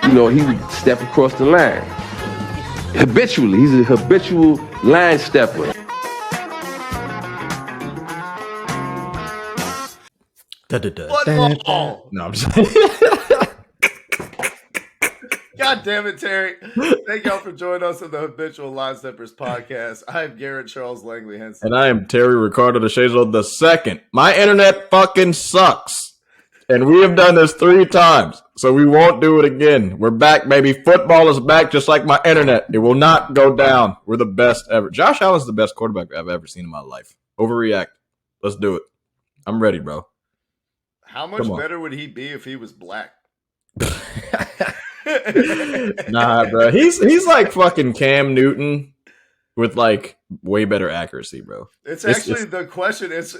he would step across the line. Habitually. He's a habitual line stepper. Football. No, I'm just God damn it, Terry. Thank y'all for joining us on the Habitual Line Steppers podcast. I'm Garrett Charles Langley Henson. And I am Terry Ricardo DeShazo the second. My internet fucking sucks. And we have done this 3 times, so we won't do it again. We're back, baby. Football is back just like my internet. It will not go down. We're the best ever. Josh Allen's the best quarterback I've ever seen in my life. Overreact. Let's do it. I'm ready, bro. How much better would he be if he was black? Nah, bro. He's like fucking Cam Newton with like way better accuracy, bro. It's actually the question. It's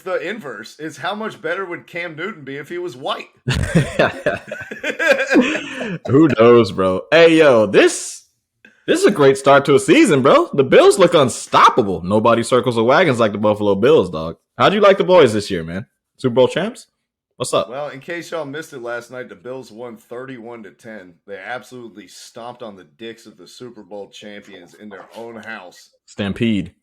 the inverse. It's how much better would Cam Newton be if he was white? Who knows, bro? Hey, yo, this is a great start to a season, bro. The Bills look unstoppable. Nobody circles the wagons like the Buffalo Bills, dog. How'd you like the boys this year, man? Super Bowl champs? What's up? Well, in case y'all missed it last night, the Bills won 31-10. They absolutely stomped on the dicks of the Super Bowl champions in their own house. Stampede.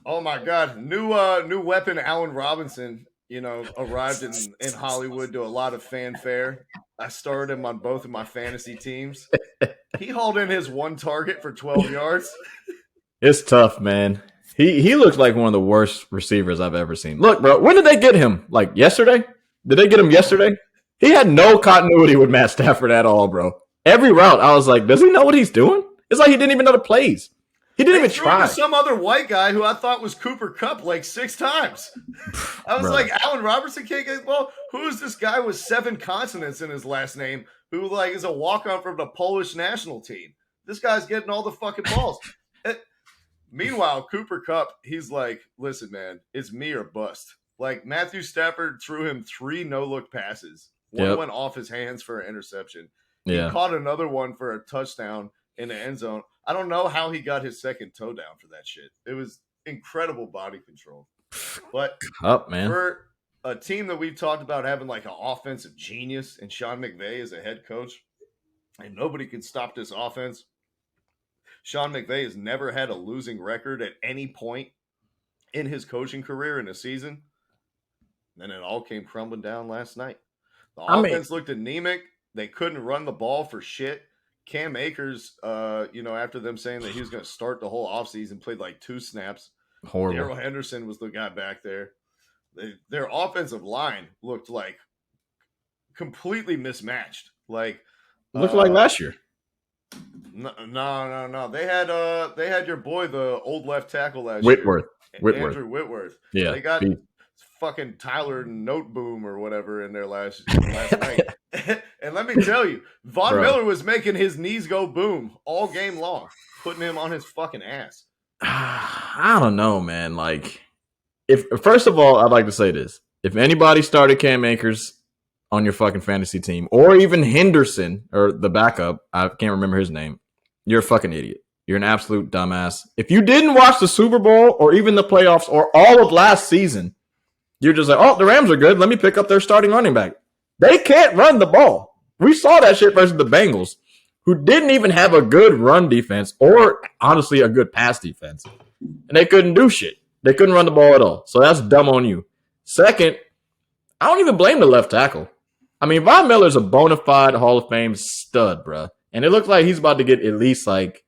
Oh my God! New weapon, Allen Robinson. Arrived in Hollywood to a lot of fanfare. I started him on both of my fantasy teams. He hauled in his one target for 12 yards. It's tough, man. He looks like one of the worst receivers I've ever seen. Look, bro, when did they get him? Like yesterday? Did they get him yesterday? He had no continuity with Matt Stafford at all, bro. Every route, I was like, does he know what he's doing? It's like he didn't even know the plays. He didn't even try. Some other white guy who I thought was Cooper Kupp like 6 times. I was like, Allen Robinson can't get well. Who is this guy with 7 consonants in his last name who like is a walk-on from the Polish national team? This guy's getting all the fucking balls. Meanwhile, Cooper Kupp, he's like, listen, man, it's me or bust. Like, Matthew Stafford threw him 3 no-look passes. One went off his hands for an interception. He caught another one for a touchdown in the end zone. I don't know how he got his second toe down for that shit. It was incredible body control. But for a team that we've talked about having like an offensive genius and Sean McVay as a head coach, and nobody can stop this offense. Sean McVay has never had a losing record at any point in his coaching career in a season. Then it all came crumbling down last night. The offense looked anemic. They couldn't run the ball for shit. Cam Akers, after them saying that he was going to start the whole offseason, played like 2 snaps. Horrible. Darrell Henderson was the guy back there. Their offensive line looked like completely mismatched. Like looked like last year. No. They had your boy, the old left tackle last year. Andrew Whitworth. Yeah. They got fucking Tyler Noteboom or whatever in there last night. And let me tell you, Von Miller was making his knees go boom all game long, putting him on his fucking ass. I don't know, man. Like, first of all, I'd like to say this. If anybody started Cam Akers on your fucking fantasy team, or even Henderson, or the backup, I can't remember his name, you're a fucking idiot. You're an absolute dumbass. If you didn't watch the Super Bowl, or even the playoffs, or all of last season, you're just like, oh, the Rams are good. Let me pick up their starting running back. They can't run the ball. We saw that shit versus the Bengals, who didn't even have a good run defense or, honestly, a good pass defense. And they couldn't do shit. They couldn't run the ball at all. So that's dumb on you. Second, I don't even blame the left tackle. I mean, Von Miller's a bona fide Hall of Fame stud, bruh. And it looks like he's about to get at least like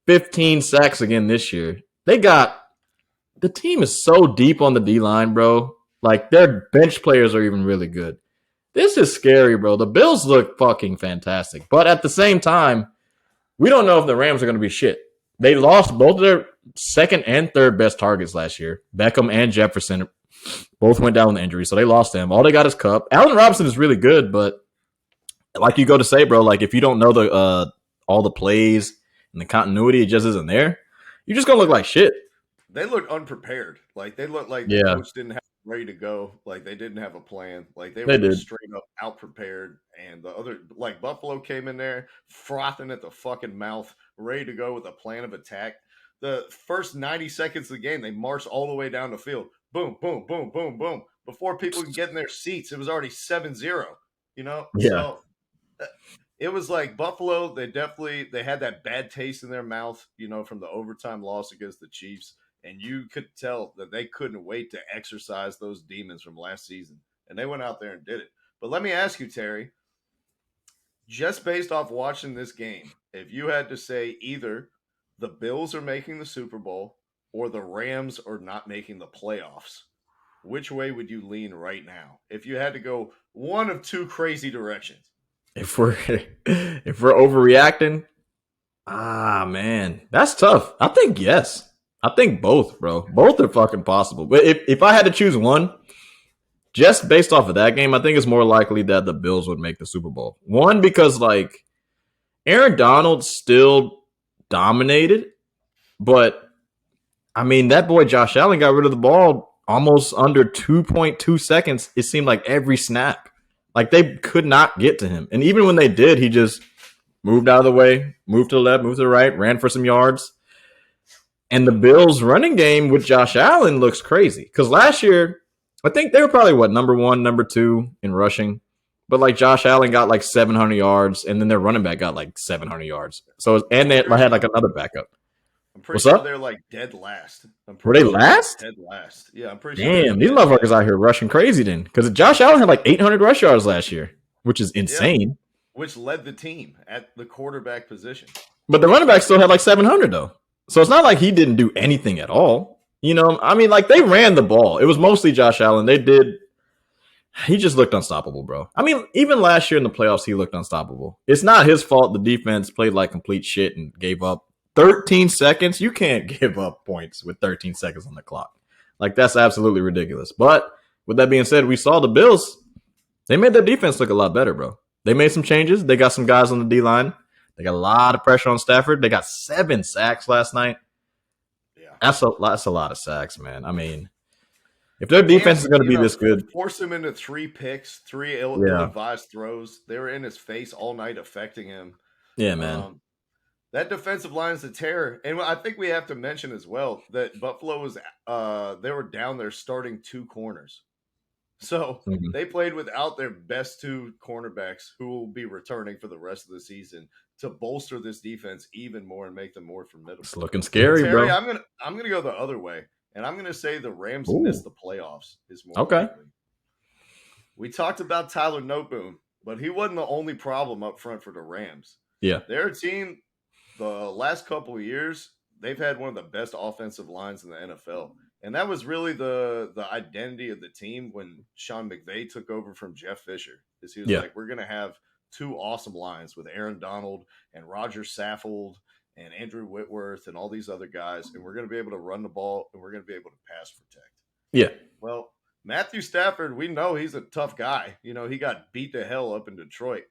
15 sacks again this year. The team is so deep on the D-line, bro. Like, their bench players are even really good. This is scary, bro. The Bills look fucking fantastic. But at the same time, we don't know if the Rams are going to be shit. They lost both of their second and third best targets last year. Beckham and Jefferson both went down with injury, so they lost them. All they got is Kupp. Allen Robinson is really good, but like you go to say, bro, like if you don't know the all the plays and the continuity, it just isn't there. You're just going to look like shit. They look unprepared. Like, they look like the coach didn't have ready to go. Like, they didn't have a plan. Like, they were straight up out prepared. And the other, like, Buffalo came in there frothing at the fucking mouth, ready to go with a plan of attack. The first 90 seconds of the game, they marched all the way down the field. Boom, boom, boom, boom, boom. Before people can get in their seats, it was already 7-0. Yeah. So it was like Buffalo. They had that bad taste in their mouth, from the overtime loss against the Chiefs, and you could tell that they couldn't wait to exercise those demons from last season, and they went out there and did it. But let me ask you, Terry, just based off watching this game, if you had to say either the Bills are making the Super Bowl or the Rams are not making the playoffs, which way would you lean right now? If you had to go one of two crazy directions. If we're overreacting, man, that's tough. I think yes. I think both, bro. Both are fucking possible. But if I had to choose one, just based off of that game, I think it's more likely that the Bills would make the Super Bowl. One, because like Aaron Donald still dominated, but I mean that boy Josh Allen got rid of the ball almost under 2.2 seconds. It seemed like every snap. Like they could not get to him. And even when they did, he just moved out of the way, moved to the left, moved to the right, ran for some yards. And the Bills running game with Josh Allen looks crazy. Because last year, I think they were probably number 1, number 2 in rushing. But like Josh Allen got like 700 yards, and then their running back got like 700 yards. So and they had like another backup. I'm pretty sure they're like dead last. Were they last? Dead last. Yeah, I'm pretty sure. Damn, these motherfuckers out here rushing crazy then. Because Josh Allen had like 800 rush yards last year, which is insane. Yeah, which led the team at the quarterback position. But the running back still had like 700 though. So it's not like he didn't do anything at all. I mean, like they ran the ball. It was mostly Josh Allen. He just looked unstoppable, bro. I mean, even last year in the playoffs, he looked unstoppable. It's not his fault the defense played like complete shit and gave up 13 seconds. You can't give up points with 13 seconds on the clock. Like, that's absolutely ridiculous. But with that being said, we saw the Bills. They made their defense look a lot better, bro. They made some changes. They got some guys on the D-line. They got a lot of pressure on Stafford. They got 7 sacks last night. Yeah, that's a lot of sacks, man. I mean, if their defense is going to be this good. Force him into 3 picks, 3 ill-advised throws. They were in his face all night affecting him. Yeah, man. That defensive line is a terror. And I think we have to mention as well that Buffalo was they were down their starting 2 corners. So they played without their best 2 cornerbacks who will be returning for the rest of the season to bolster this defense even more and make them more formidable. It's looking scary, Terry, bro. I'm gonna go the other way. And I'm going to say the Rams miss the playoffs is more okay. likely. We talked about Tyler Noteboom, but he wasn't the only problem up front for the Rams. Yeah. Their team, the last couple of years, they've had one of the best offensive lines in the NFL. And that was really the identity of the team when Sean McVay took over from Jeff Fisher. Is he was like, we're going to have 2 awesome lines with Aaron Donald and Roger Saffold and Andrew Whitworth and all these other guys, and we're going to be able to run the ball, and we're going to be able to pass protect. Yeah. Well, Matthew Stafford, we know he's a tough guy. He got beat to hell up in Detroit,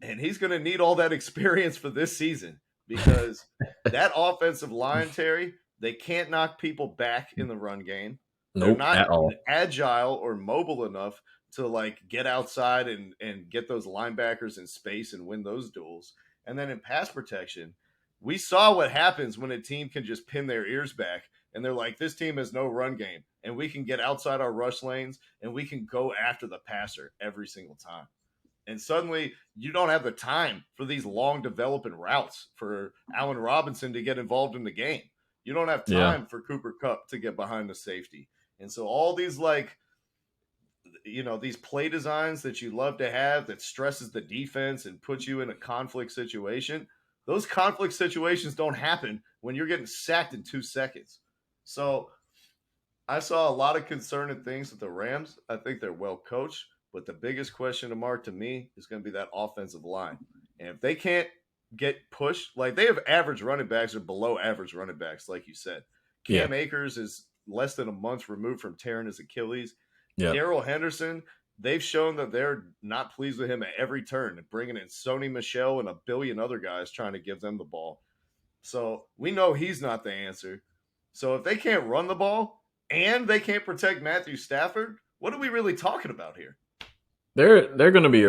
and he's going to need all that experience for this season because that offensive line, Terry, they can't knock people back in the run game. They're not at all agile or mobile enough to like get outside and get those linebackers in space and win those duels. And then in pass protection, we saw what happens when a team can just pin their ears back and they're like, this team has no run game and we can get outside our rush lanes and we can go after the passer every single time. And suddenly you don't have the time for these long developing routes for Allen Robinson to get involved in the game. You don't have time for Cooper Kupp to get behind the safety. And so all these these play designs that you love to have that stresses the defense and puts you in a conflict situation, those conflict situations don't happen when you're getting sacked in 2 seconds. So I saw a lot of concerning things with the Rams. I think they're well coached, but the biggest question mark to me is going to be that offensive line. And if they can't get pushed, like they have average running backs or below average running backs, like you said. Cam Akers is less than a month removed from tearing his Achilles. Darrell Henderson, they've shown that they're not pleased with him at every turn, bringing in Sony Michel and a billion other guys trying to give them the ball. So we know he's not the answer. So if they can't run the ball and they can't protect Matthew Stafford, what are we really talking about here? They're going to be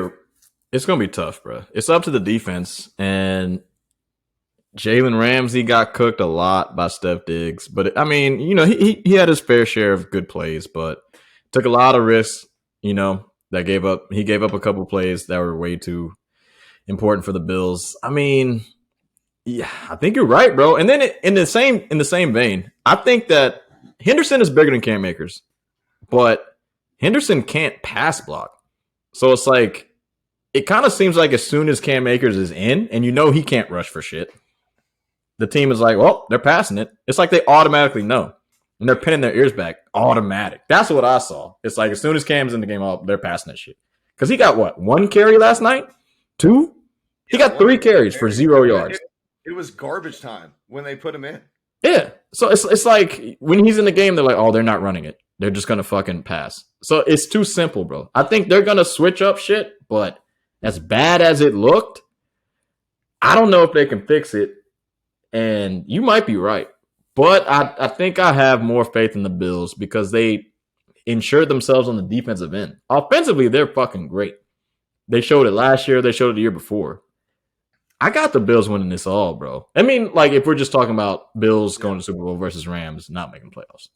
it's going to be tough, bro. It's up to the defense, and Jalen Ramsey got cooked a lot by Steph Diggs. But, I mean, he had his fair share of good plays, but took a lot of risks, he gave up a couple plays that were way too important for the Bills. I mean, yeah, I think you're right, bro. And then in the same vein, I think that Henderson is bigger than Cam Akers, but Henderson can't pass block. So it's like it kind of seems like as soon as Cam Akers is in, and you know he can't rush for shit, the team is like, well, they're passing it. It's like they automatically know. And they're pinning their ears back. Automatic. That's what I saw. It's like as soon as Cam's in the game, they're passing that shit. Because he got what? 1 carry last night? 2? He got 3 carries for 0 yards. It was garbage time when they put him in. Yeah. So it's like when he's in the game, they're like, oh, they're not running it. They're just going to fucking pass. So it's too simple, bro. I think they're going to switch up shit, but as bad as it looked, I don't know if they can fix it. And you might be right. But I think I have more faith in the Bills because they insured themselves on the defensive end. Offensively, they're fucking great. They showed it last year. They showed it the year before. I got the Bills winning this all, bro. I mean, like, if we're just talking about Bills going to Super Bowl versus Rams not making playoffs.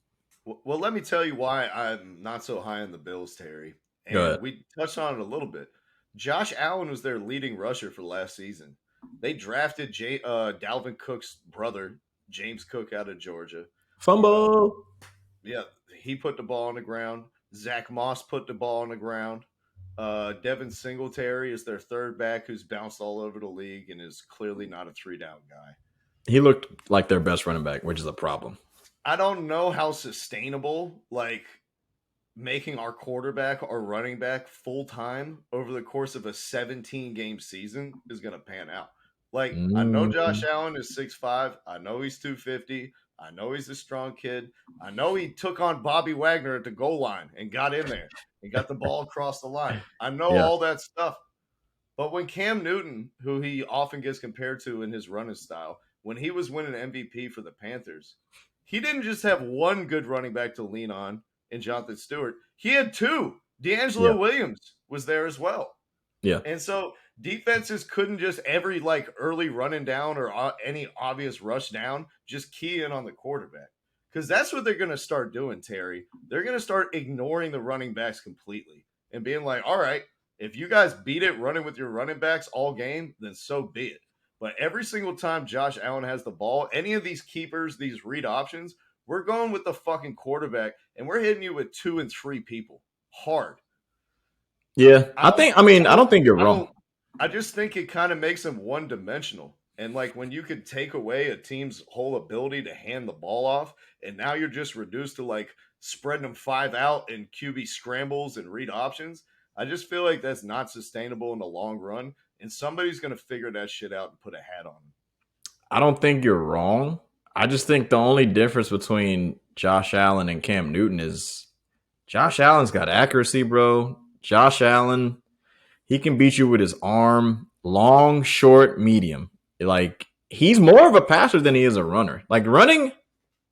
Well, let me tell you why I'm not so high on the Bills, Terry. And we touched on it a little bit. Josh Allen was their leading rusher for last season. They drafted Dalvin Cook's brother, James Cook, out of Georgia. Fumble. Yeah, he put the ball on the ground. Zach Moss put the ball on the ground. Devin Singletary is their third back who's bounced all over the league and is clearly not a 3-down guy. He looked like their best running back, which is a problem. I don't know how sustainable, like, making our quarterback or running back full-time over the course of a 17-game season is going to pan out. Like, I know Josh Allen is 6'5". I know he's 250. I know he's a strong kid. I know he took on Bobby Wagner at the goal line and got in there and got the ball across the line. I know all that stuff. But when Cam Newton, who he often gets compared to in his running style, when he was winning MVP for the Panthers, he didn't just have one good running back to lean on in Jonathan Stewart. He had 2. D'Angelo Williams was there as well. Yeah. And so defenses couldn't just every like early running down or any obvious rush down, just key in on the quarterback. Because that's what they're going to start doing, Terry. They're going to start ignoring the running backs completely and being like, all right, if you guys beat it running with your running backs all game, then so be it. But every single time Josh Allen has the ball, any of these keepers, these read options, we're going with the fucking quarterback and we're hitting you with 2 and 3 people hard. Yeah, I don't think you're wrong. I just think it kind of makes them one-dimensional. And, like, when you could take away a team's whole ability to hand the ball off, and now you're just reduced to, like, spreading them 5 out in QB scrambles and read options, I just feel like that's not sustainable in the long run, and somebody's going to figure that shit out and put a hat on them. I don't think you're wrong. I just think the only difference between Josh Allen and Cam Newton is Josh Allen's got accuracy, bro. Josh Allen, he can beat you with his arm, long, short, medium. Like, he's more of a passer than he is a runner. Like, running,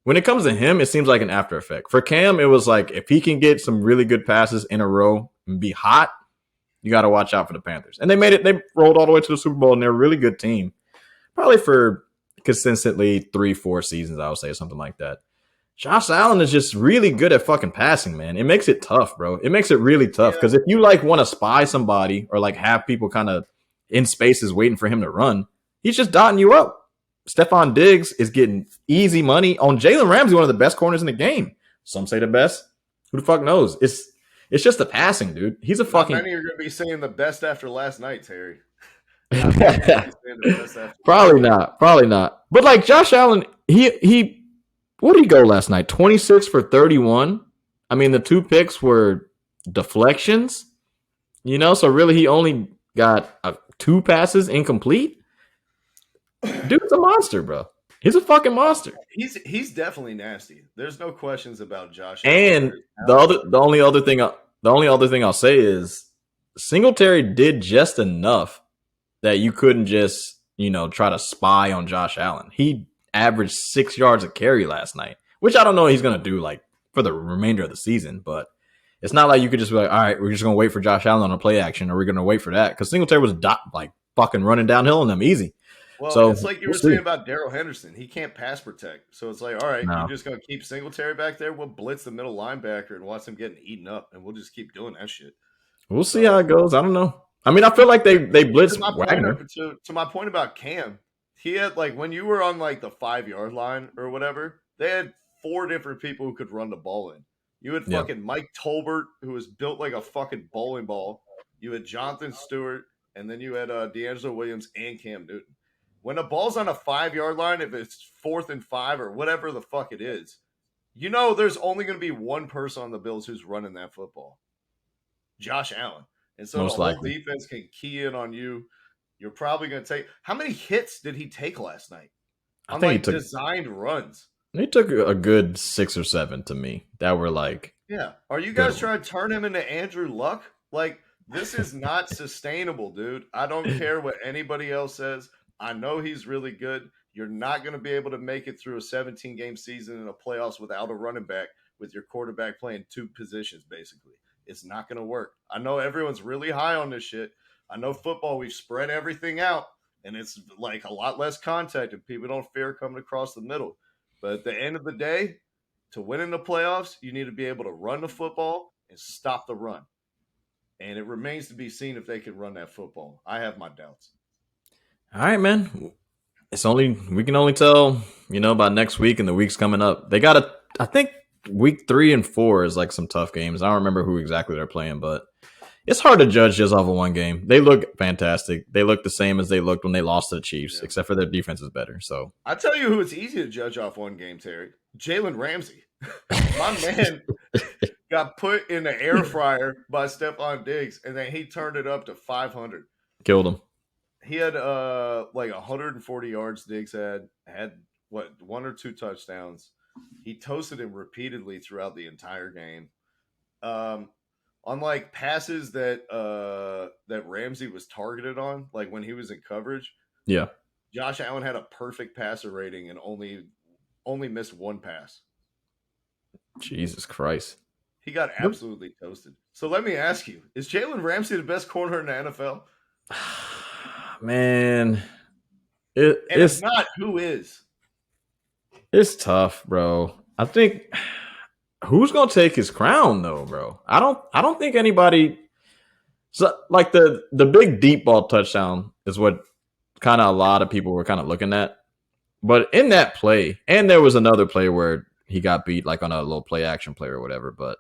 when it comes to him, it seems like an after effect. For Cam, it was like, if he can get some really good passes in a row and be hot, you got to watch out for the Panthers. And they made it, they rolled all the way to the Super Bowl, and they're a really good team. Probably for consistently 3-4 seasons, I would say, something like that. Josh Allen is just really good at fucking passing, man. It makes it tough, bro. It makes it really tough because if you like want to spy somebody or like have people kind of in spaces waiting for him to run, he's just dotting you up. Stephon Diggs is getting easy money on Jalen Ramsey, one of the best corners in the game. Some say the best. Who the fuck knows? It's just the passing, dude. He's a fucking. Many are going to be saying the best after last night, Terry. Probably not. But like Josh Allen, he. What did he go last night? 26 for 31. I mean, the 2 picks were deflections, so really he only got 2 passes incomplete. Dude's a monster, bro. He's a fucking monster. He's definitely nasty. There's no questions about Josh. And the only other thing I'll say is Singletary did just enough that you couldn't just, try to spy on Josh Allen. He averaged 6 yards a carry last night, which I don't know he's going to do like for the remainder of the season, but it's not like you could just be like, all right, we're just going to wait for Josh Allen on a play action, or we're going to wait for that because Singletary was fucking running downhill on them easy. Well, so, it's like you were saying about Darrell Henderson. He can't pass protect. So it's like, all right, you're just going to keep Singletary back there. We'll blitz the middle linebacker and watch him getting eaten up, and we'll just keep doing that shit. We'll see how it goes. I don't know. I mean, I feel like they blitzed To my Wagner. to my point about Cam, he had like when you were on like the 5 yard line or whatever, they had four different people who could run the ball in. You had Yeah. fucking Mike Tolbert, who was built like a fucking bowling ball. You had Jonathan Stewart, and then you had D'Angelo Williams and Cam Newton. When the ball's on a 5 yard line, if it's 4th and 5 or whatever the fuck it is, you know there's only going to be one person on the Bills who's running that football. Josh Allen. And so the Most whole likely. defense can key in on you. You're probably going to take. How many hits did he take last night I on think like designed runs? he took a good 6 or 7 to me that were like Yeah. Are you good guys ones. trying to turn him into Andrew Luck? Like, this is not sustainable, dude. I don't care what anybody else says. I know he's really good. You're not going to be able to make it through a 17-game season in the playoffs without a running back with your quarterback playing two positions, basically. It's not going to work. I know everyone's really high on this shit. I know football, we've spread everything out, and it's like a lot less contact, and people don't fear coming across the middle. But at the end of the day, to win in the playoffs, you need to be able to run the football and stop the run. And it remains to be seen if they can run that football. I have my doubts. All right, man. We can only tell, by next week and the weeks coming up. They got I think week 3 and 4 is like some tough games. I don't remember who exactly they're playing, but it's hard to judge just off of one game. They look fantastic. They look the same as they looked when they lost to the Chiefs, Yeah. except for their defense is better. So I tell you who it's easy to judge off one game, Terry. Jalen Ramsey. My man got put in the air fryer by Stephon Diggs, and then he turned it up to 500. killed them. He had like 140 yards. Diggs had what, 1 or 2 touchdowns. He toasted him repeatedly throughout the entire game. On like passes that Ramsey was targeted on, like when he was in coverage, Yeah. Josh Allen had a perfect passer rating and only missed one pass. Jesus Christ. He got absolutely toasted. So let me ask you, is Jalen Ramsey the best corner in the NFL? Man, And it's if not, who is? it's tough, bro. I think who's gonna take his crown though, bro? I don't think anybody. So like the big deep ball touchdown is what kind of a lot of people were kind of looking at. But in that play, and there was another play where he got beat like on a little play action play or whatever. But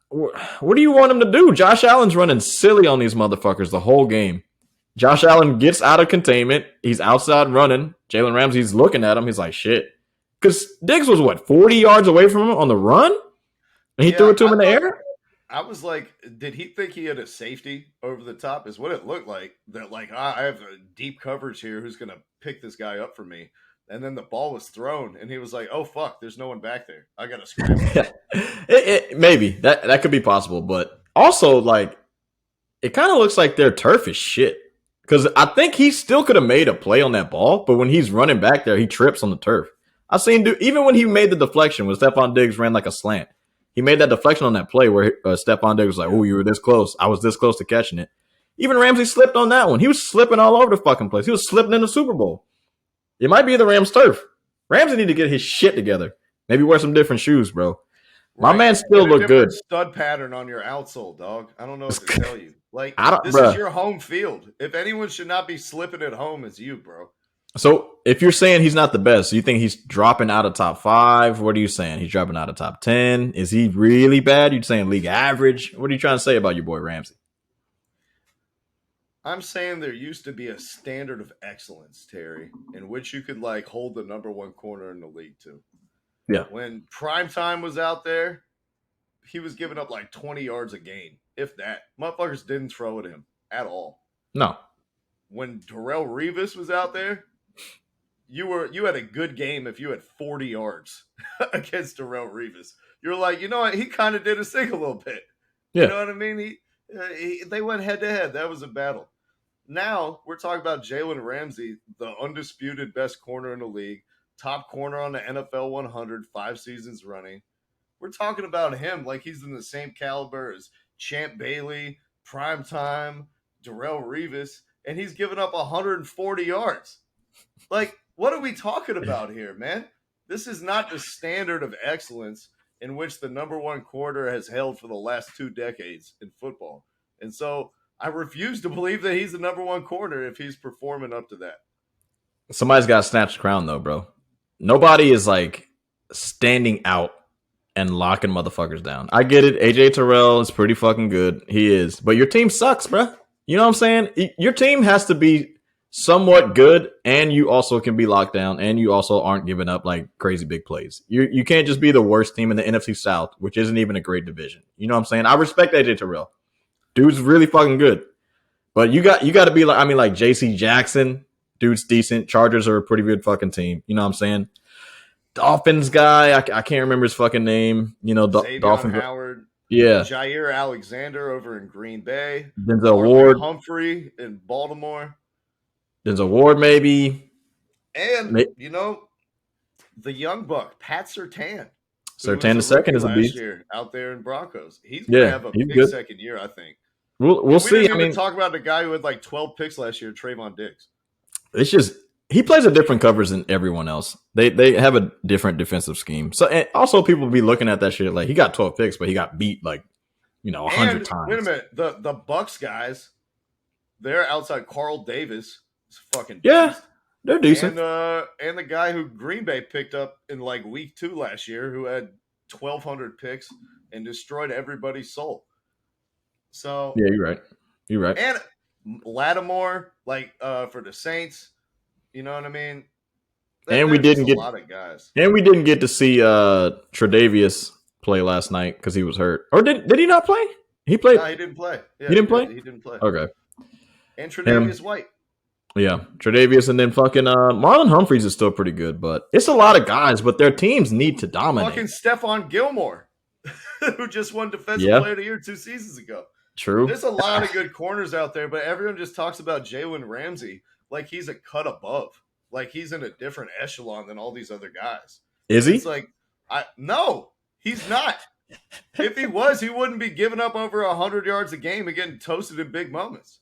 what do you want him to do? Josh Allen's running silly on these motherfuckers the whole game. Josh Allen gets out of containment. He's outside running. Jalen Ramsey's looking at him. He's like, shit. Because Diggs was, 40 yards away from him on the run? And he threw it to him in the air? I was like, did he think he had a safety over the top? Is what it looked like. That like, I have a deep coverage here who's going to pick this guy up for me. And then the ball was thrown, and he was like, oh, fuck, there's no one back there. I got to scramble. Maybe. That could be possible. But also, it kind of looks like their turf is shit. Because I think he still could have made a play on that ball, but when he's running back there, he trips on the turf. I've seen, even when he made the deflection, when Stephon Diggs ran like a slant, he made that deflection on that play where Stephon Diggs was like, oh, you were this close. I was this close to catching it. Even Ramsey slipped on that one. He was slipping all over the fucking place. He was slipping in the Super Bowl. It might be the Rams' turf. Ramsey need to get his shit together. Maybe wear some different shoes, bro. My man still looked good. Stud pattern on your outsole, dog. I don't know what to tell you. Like, this bruh. is your home field. If anyone should not be slipping at home, it's you, bro. So if you're saying he's not the best, you think he's dropping out of top 5? What are you saying? He's dropping out of top 10? Is he really bad? You're saying league average? What are you trying to say about your boy Ramsey? I'm saying there used to be a standard of excellence, Terry, in which you could like hold the number 1 corner in the league to. Yeah. When Primetime was out there, he was giving up like 20 yards a game, if that. Motherfuckers didn't throw at him at all. No. When Darrelle Revis was out there, you had a good game if you had 40 yards against Darrelle Revis. You're like, you know what? He kind of did his thing a little bit. Yeah. You know what I mean? They went head to head. That was a battle. Now we're talking about Jalen Ramsey, the undisputed best corner in the league, top corner on the NFL 100, 5 seasons running. We're talking about him like he's in the same caliber as Champ Bailey, Primetime, Darrelle Revis, and he's given up 140 yards. Like, what are we talking about here, man? This is not the standard of excellence in which the number 1 quarter has held for the last 2 decades in football. And so I refuse to believe that he's the number one corner if he's performing up to that. Somebody's got to snatch the crown, though, bro. Nobody is like standing out and locking motherfuckers down. I get it. AJ Terrell is pretty fucking good. He is. But your team sucks, bro. You know what I'm saying? Your team has to be somewhat good, and you also can be locked down, and you also aren't giving up like crazy big plays. You can't just be the worst team in the NFC South, which isn't even a great division. You know what I'm saying? I respect AJ Terrell. Dude's really fucking good. But you got to be like, I mean, like JC Jackson, dude's decent. Chargers are a pretty good fucking team. You know what I'm saying? Dolphins guy, I can't remember his fucking name. You know, Dolphins. Howard. Yeah. Jair Alexander over in Green Bay. Denzel Ward. Humphrey in Baltimore. Denzel Ward, maybe. And, you know, the young buck, Pat Surtain. Surtain the second is a beast. Year out there in Broncos. He's going to have a big second year, I think. We'll see. Didn't even talk about the guy who had like 12 picks last year, Trayvon Diggs. It's just he plays a different coverage than everyone else. They have a different defensive scheme. So and also people be looking at that shit like he got 12 picks, but he got beat like 100 times. Wait a minute, the Bucks guys, they're outside Carl Davis. Is fucking beast. They're decent. And the guy who Green Bay picked up in like week 2 last year, who had 1,200 picks and destroyed everybody's soul. So yeah, you're right. And Lattimore, like for the Saints, you know what I mean. And we didn't get a lot of guys. And we didn't get to see Tre'Davious play last night because he was hurt. Or did he not play? He played. No, he didn't play. Yeah, he didn't play. He didn't play. Okay. And Tre'Davious White. Yeah, Tre'Davious, and then fucking Marlon Humphreys is still pretty good, but it's a lot of guys. But their teams need to dominate. Fucking Stephon Gilmore, who just won Defensive Player of the Year 2 seasons ago. True. There's a lot of good corners out there, but everyone just talks about Jalen Ramsey like he's a cut above, like he's in a different echelon than all these other guys. Is he? It's like, no, he's not. If he was, he wouldn't be giving up over 100 yards a game and getting toasted in big moments.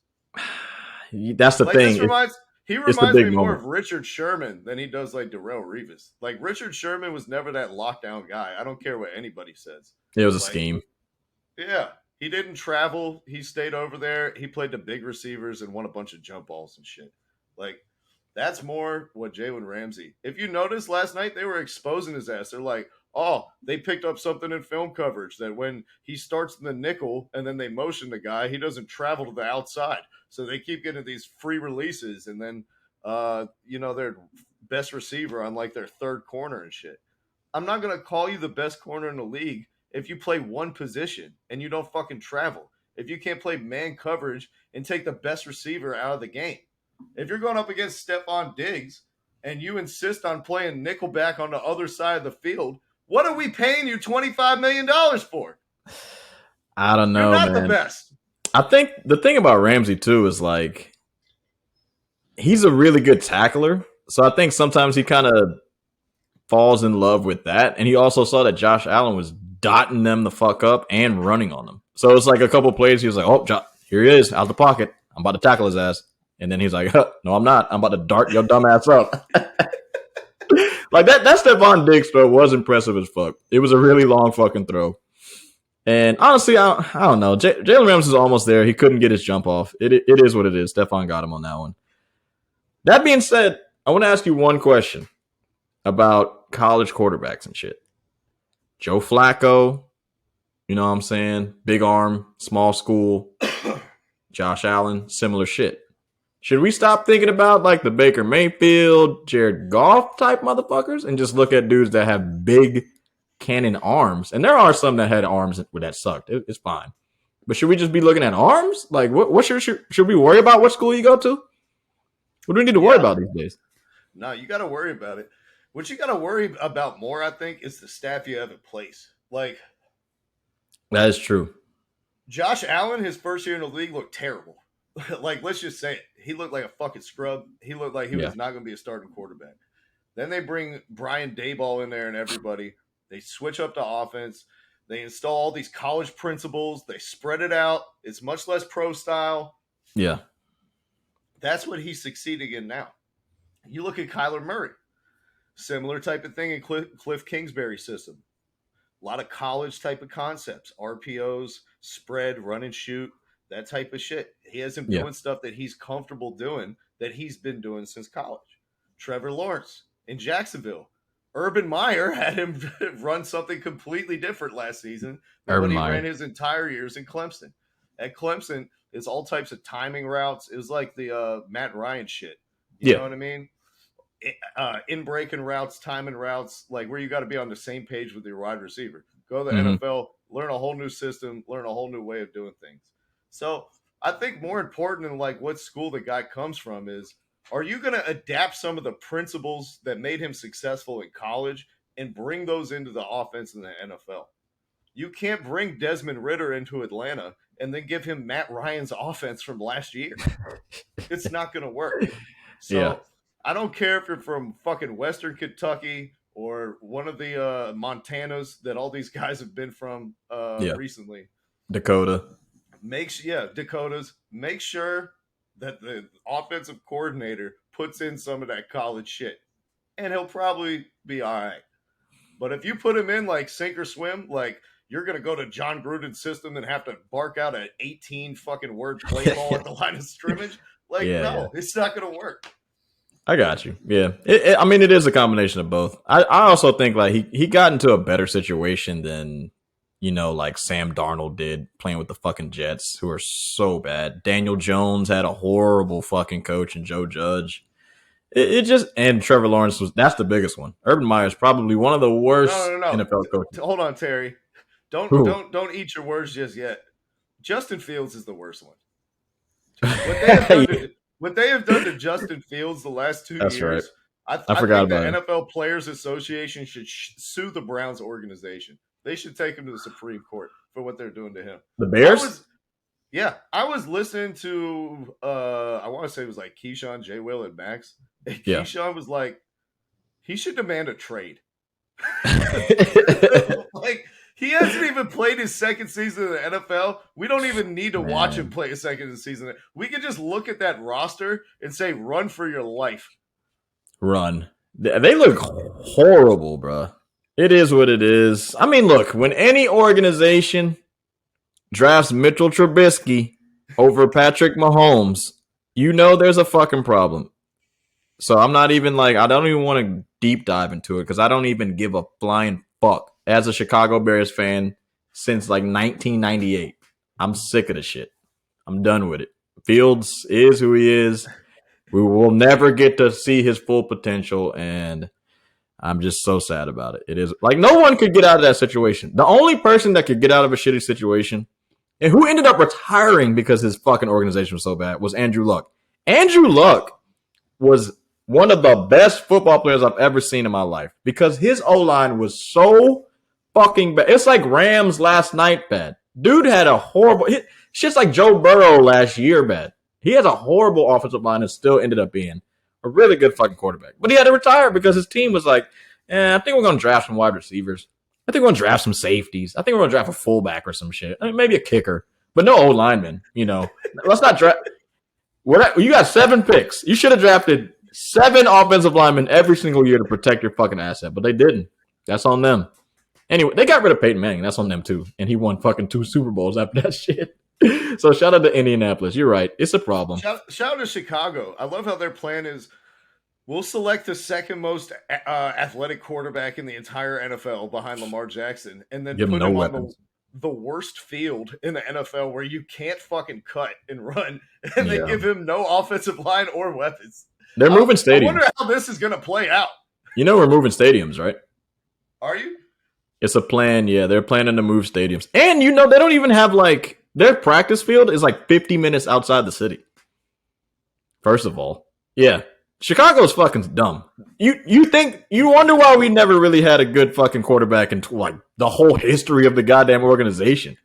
That's the thing. He reminds me more of Richard Sherman than he does like Darrelle Revis. Like Richard Sherman was never that lockdown guy. I don't care what anybody says. It was a scheme. Yeah. He didn't travel. He stayed over there. He played the big receivers and won a bunch of jump balls and shit. Like, that's more what Jalen Ramsey. If you noticed last night, they were exposing his ass. They're like, oh, they picked up something in film coverage that when he starts in the nickel and then they motion the guy, he doesn't travel to the outside. So they keep getting these free releases and then, their best receiver on like their third corner and shit. I'm not going to call you the best corner in the league if you play one position and you don't fucking travel. If you can't play man coverage and take the best receiver out of the game. If you're going up against Stephon Diggs and you insist on playing nickelback on the other side of the field, what are we paying you $25 million for? I don't know, You're not man. the best. I think the thing about Ramsey, too, is like he's a really good tackler. So I think sometimes he kind of falls in love with that. And he also saw that Josh Allen was dotting them the fuck up and running on them. So it's like a couple plays. He was like, oh, here he is out the pocket. I'm about to tackle his ass. And then he's like, no, I'm not. I'm about to dart your dumb ass up. Like that Stephon Diggs throw was impressive as fuck. It was a really long fucking throw. And honestly, I don't know. Jalen Ramsey is almost there. He couldn't get his jump off. It is what it is. Stephon got him on that one. That being said, I want to ask you one question about college quarterbacks and shit. Joe Flacco, you know what I'm saying? Big arm, small school. Josh Allen, similar shit. Should we stop thinking about like the Baker Mayfield, Jared Goff type motherfuckers and just look at dudes that have big cannon arms? And there are some that had arms that sucked. It's fine. But should we just be looking at arms? Like, what should we worry about what school you go to? What do we need to worry about these days? No, you got to worry about it. What you got to worry about more, I think, is the staff you have in place. Like, that is true. Josh Allen, his first year in the league, looked terrible. Like, let's just say it. He looked like a fucking scrub. He looked like he was not going to be a starting quarterback. Then they bring Brian Daboll in there and everybody. They switch up the offense. They install all these college principles. They spread it out. It's much less pro style. Yeah. That's what he's succeeding in now. You look at Kyler Murray. Similar type of thing in Cliff Kingsbury's system. A lot of college type of concepts. RPOs, spread, run and shoot. that type of shit. He has him Yeah. doing stuff that he's comfortable doing that he's been doing since college. Trevor Lawrence in Jacksonville. Urban Meyer had him run something completely different last season than Urban what he Meyer. ran his entire years in Clemson. At Clemson, it's all types of timing routes. It was like the Matt Ryan shit. You know what I mean? In breaking routes, timing routes, like where you got to be on the same page with your wide receiver. Go to the NFL, learn a whole new system, learn a whole new way of doing things. So I think more important than like what school the guy comes from is, are you going to adapt some of the principles that made him successful in college and bring those into the offense in the NFL? You can't bring Desmond Ridder into Atlanta and then give him Matt Ryan's offense from last year. It's not going to work. So I don't care if you're from fucking Western Kentucky or one of the Montanas that all these guys have been from recently. Dakota. Dakotas. Make sure that the offensive coordinator puts in some of that college shit, and he'll probably be all right. But if you put him in like sink or swim, like you're going to go to John Gruden's system and have to bark out an 18 fucking word play ball at the line of scrimmage, it's not going to work. I got you. Yeah. I mean, it is a combination of both. I also think like he got into a better situation than, like Sam Darnold did playing with the fucking Jets, who are so bad. Daniel Jones had a horrible fucking coach, and Joe Judge. And Trevor Lawrence that's the biggest one. Urban Meyer is probably one of the worst NFL coaches. Hold on, Terry. Don't eat your words just yet. Justin Fields is the worst one. What they have done to Justin Fields the last 2 years, right. I forgot think about the NFL Players Association should sue the Browns organization. They should take him to the Supreme Court for what they're doing to him. The Bears? I was listening to, I want to say it was like Keyshawn, J. Will, and Max. And Keyshawn was like, he should demand a trade. Like, he hasn't even played his second season in the NFL. We don't even need to watch him play a second season. We can just look at that roster and say, run for your life. Run. They look horrible, bro. It is what it is. I mean, look, when any organization drafts Mitchell Trubisky over Patrick Mahomes, there's a fucking problem. So I'm not even I don't even want to deep dive into it because I don't even give a flying fuck. As a Chicago Bears fan since 1998, I'm sick of the shit. I'm done with it. Fields is who he is. We will never get to see his full potential, and I'm just so sad about it. It is no one could get out of that situation. The only person that could get out of a shitty situation and who ended up retiring because his fucking organization was so bad was Andrew Luck. Andrew Luck was one of the best football players I've ever seen in my life because his O-line was so fucking bad. It's like Rams last night bad. Dude had a horrible shit's like Joe Burrow last year bad. He has a horrible offensive line and still ended up being a really good fucking quarterback. But he had to retire because his team was like, I think we're going to draft some wide receivers. I think we're going to draft some safeties. I think we're going to draft a fullback or some shit. I mean, maybe a kicker, but no O-lineman, Let's not draft. You got 7 picks. You should have drafted 7 offensive linemen every single year to protect your fucking asset, but they didn't. That's on them. Anyway, they got rid of Peyton Manning. That's on them too. And he won fucking 2 Super Bowls after that shit. So shout out to Indianapolis. You're right. It's a problem. Shout out to Chicago. I love how their plan is we'll select the second most athletic quarterback in the entire NFL behind Lamar Jackson and then put him on the worst field in the NFL where you can't fucking cut and run, and they give him no offensive line or weapons. They're moving stadiums. I wonder how this is going to play out. We're moving stadiums, right? Are you? It's a plan. Yeah, they're planning to move stadiums. And, they don't even have, their practice field is 50 minutes outside the city. First of all. Yeah. Chicago's fucking dumb. You wonder why we never really had a good fucking quarterback in, the whole history of the goddamn organization.